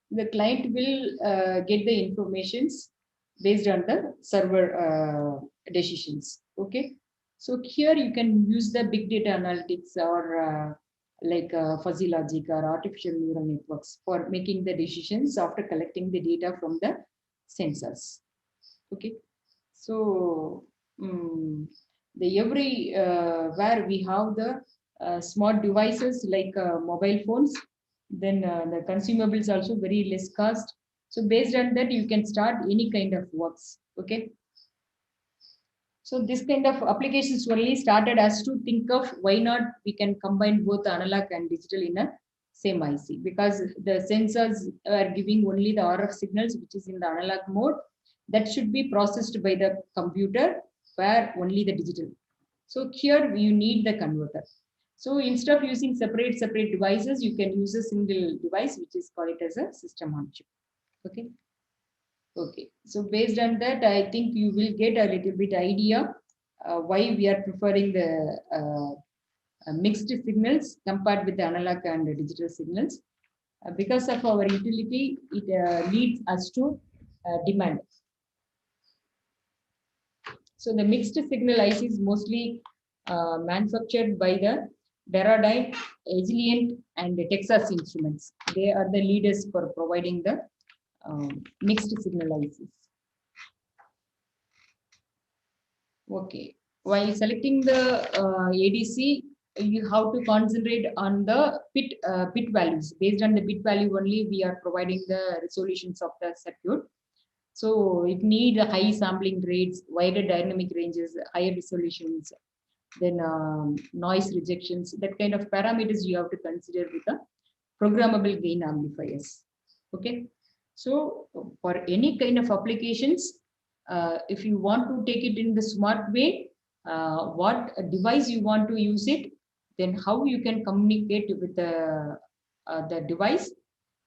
The client will get the informations based on the server decisions. Okay. So here you can use the big data analytics or like fuzzy logic or artificial neural networks for making the decisions after collecting the data from the sensors. Okay. So The every where we have the smart devices like mobile phones, then the consumables also very less cost. So based on that, you can start any kind of works. Okay. So this kind of applications only started us to think of why not we can combine both analog and digital in a same IC, because the sensors are giving only the RF signals which is in the analog mode, that should be processed by the computer where only the digital. So here you need the converter. So instead of using separate devices, you can use a single device which is called it as a system on chip. Okay. Okay, so based on that, I think you will get a little bit idea why we are preferring the mixed signals compared with the analog and the digital signals. Because of our utility, it leads us to demand. So the mixed signal IC is mostly manufactured by the Teradyne, Agilent, and the Texas Instruments. They are the leaders for providing the mixed signal ICs. Okay. While selecting the ADC, you have to concentrate on the bit values. Based on the bit value only, we are providing the resolutions of the circuit. So it need high sampling rates, wider dynamic ranges, higher resolutions, then noise rejections. That kind of parameters you have to consider with the programmable gain amplifiers. Okay. So for any kind of applications, if you want to take it in the smart way, what device you want to use it, then how you can communicate with the device.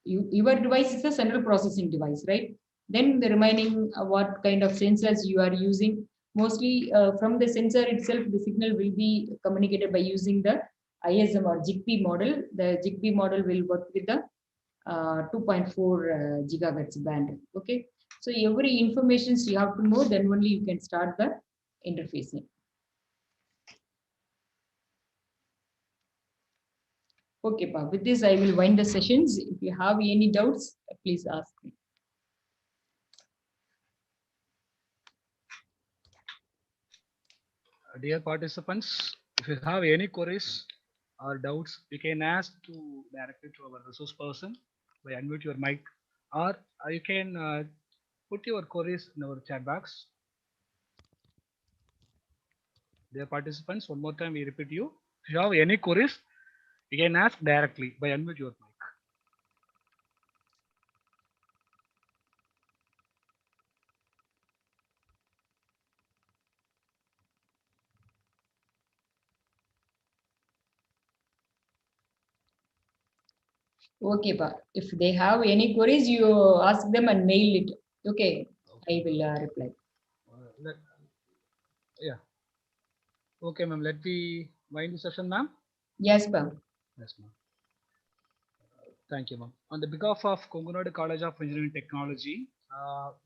Your device is a central processing device, right? Then the remaining what kind of sensors you are using, mostly from the sensor itself, the signal will be communicated by using the ISM or ZigBee model. The ZigBee model will work with the 2.4 gigahertz band. Okay, so every information you have to know, then only you can start the interfacing. Okay, Pa. With this, I will wind the sessions. If you have any doubts, please ask me. Dear participants, if you have any queries or doubts, you can ask to directly to our resource person by unmute your mic, or you can put your queries in our chat box. Dear participants, one more time we repeat you. If you have any queries, you can ask directly by unmute your mic. Okay, Pa. If they have any queries, you ask them and mail it. Okay, I will reply. Yeah. Okay, ma'am. Let me wind the session, ma'am. Yes, Pa. Yes, ma'am. Thank you, ma'am. On the behalf of Kongunadu College of Engineering Technology,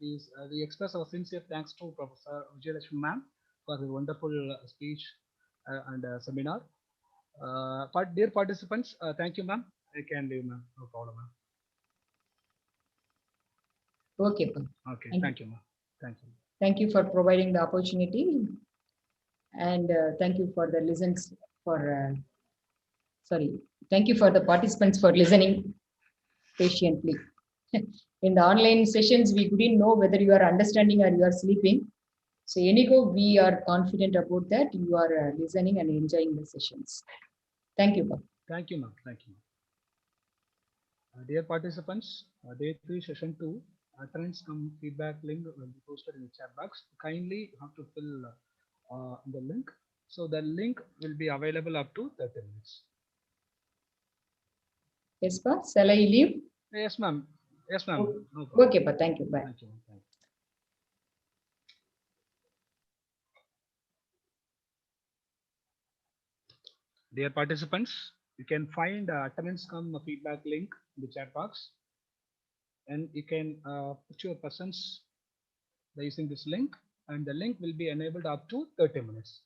we express our sincere thanks to Professor Vijayalakshmi ma'am for the wonderful speech and seminar. But dear participants, thank you, ma'am. I can leave, ma'am. No problem, ma'am. Okay, Pa. Okay, thank you, ma'am. Thank you. Thank you for providing the opportunity, and thank you for the listens for. Sorry, thank you for the participants for listening patiently. In the online sessions, we couldn't know whether you are understanding or you are sleeping. So anyhow, we are confident about that. You are listening and enjoying the sessions. Thank you, Pa. Thank you, ma'am. Thank you. Dear participants, day 3, session 2, attendance come feedback link will be posted in the chat box. Kindly you have to fill the link. So the link will be available up to 30 minutes. Yes, Pa. Shall I leave? Yes, ma'am. Yes, ma'am. Okay. No problem. Okay, Pa. Thank you. Bye. Thank you. Thank you. Dear participants, you can find attendance come feedback link in the chat box, and you can put your presence by using this link, and the link will be enabled up to 30 minutes.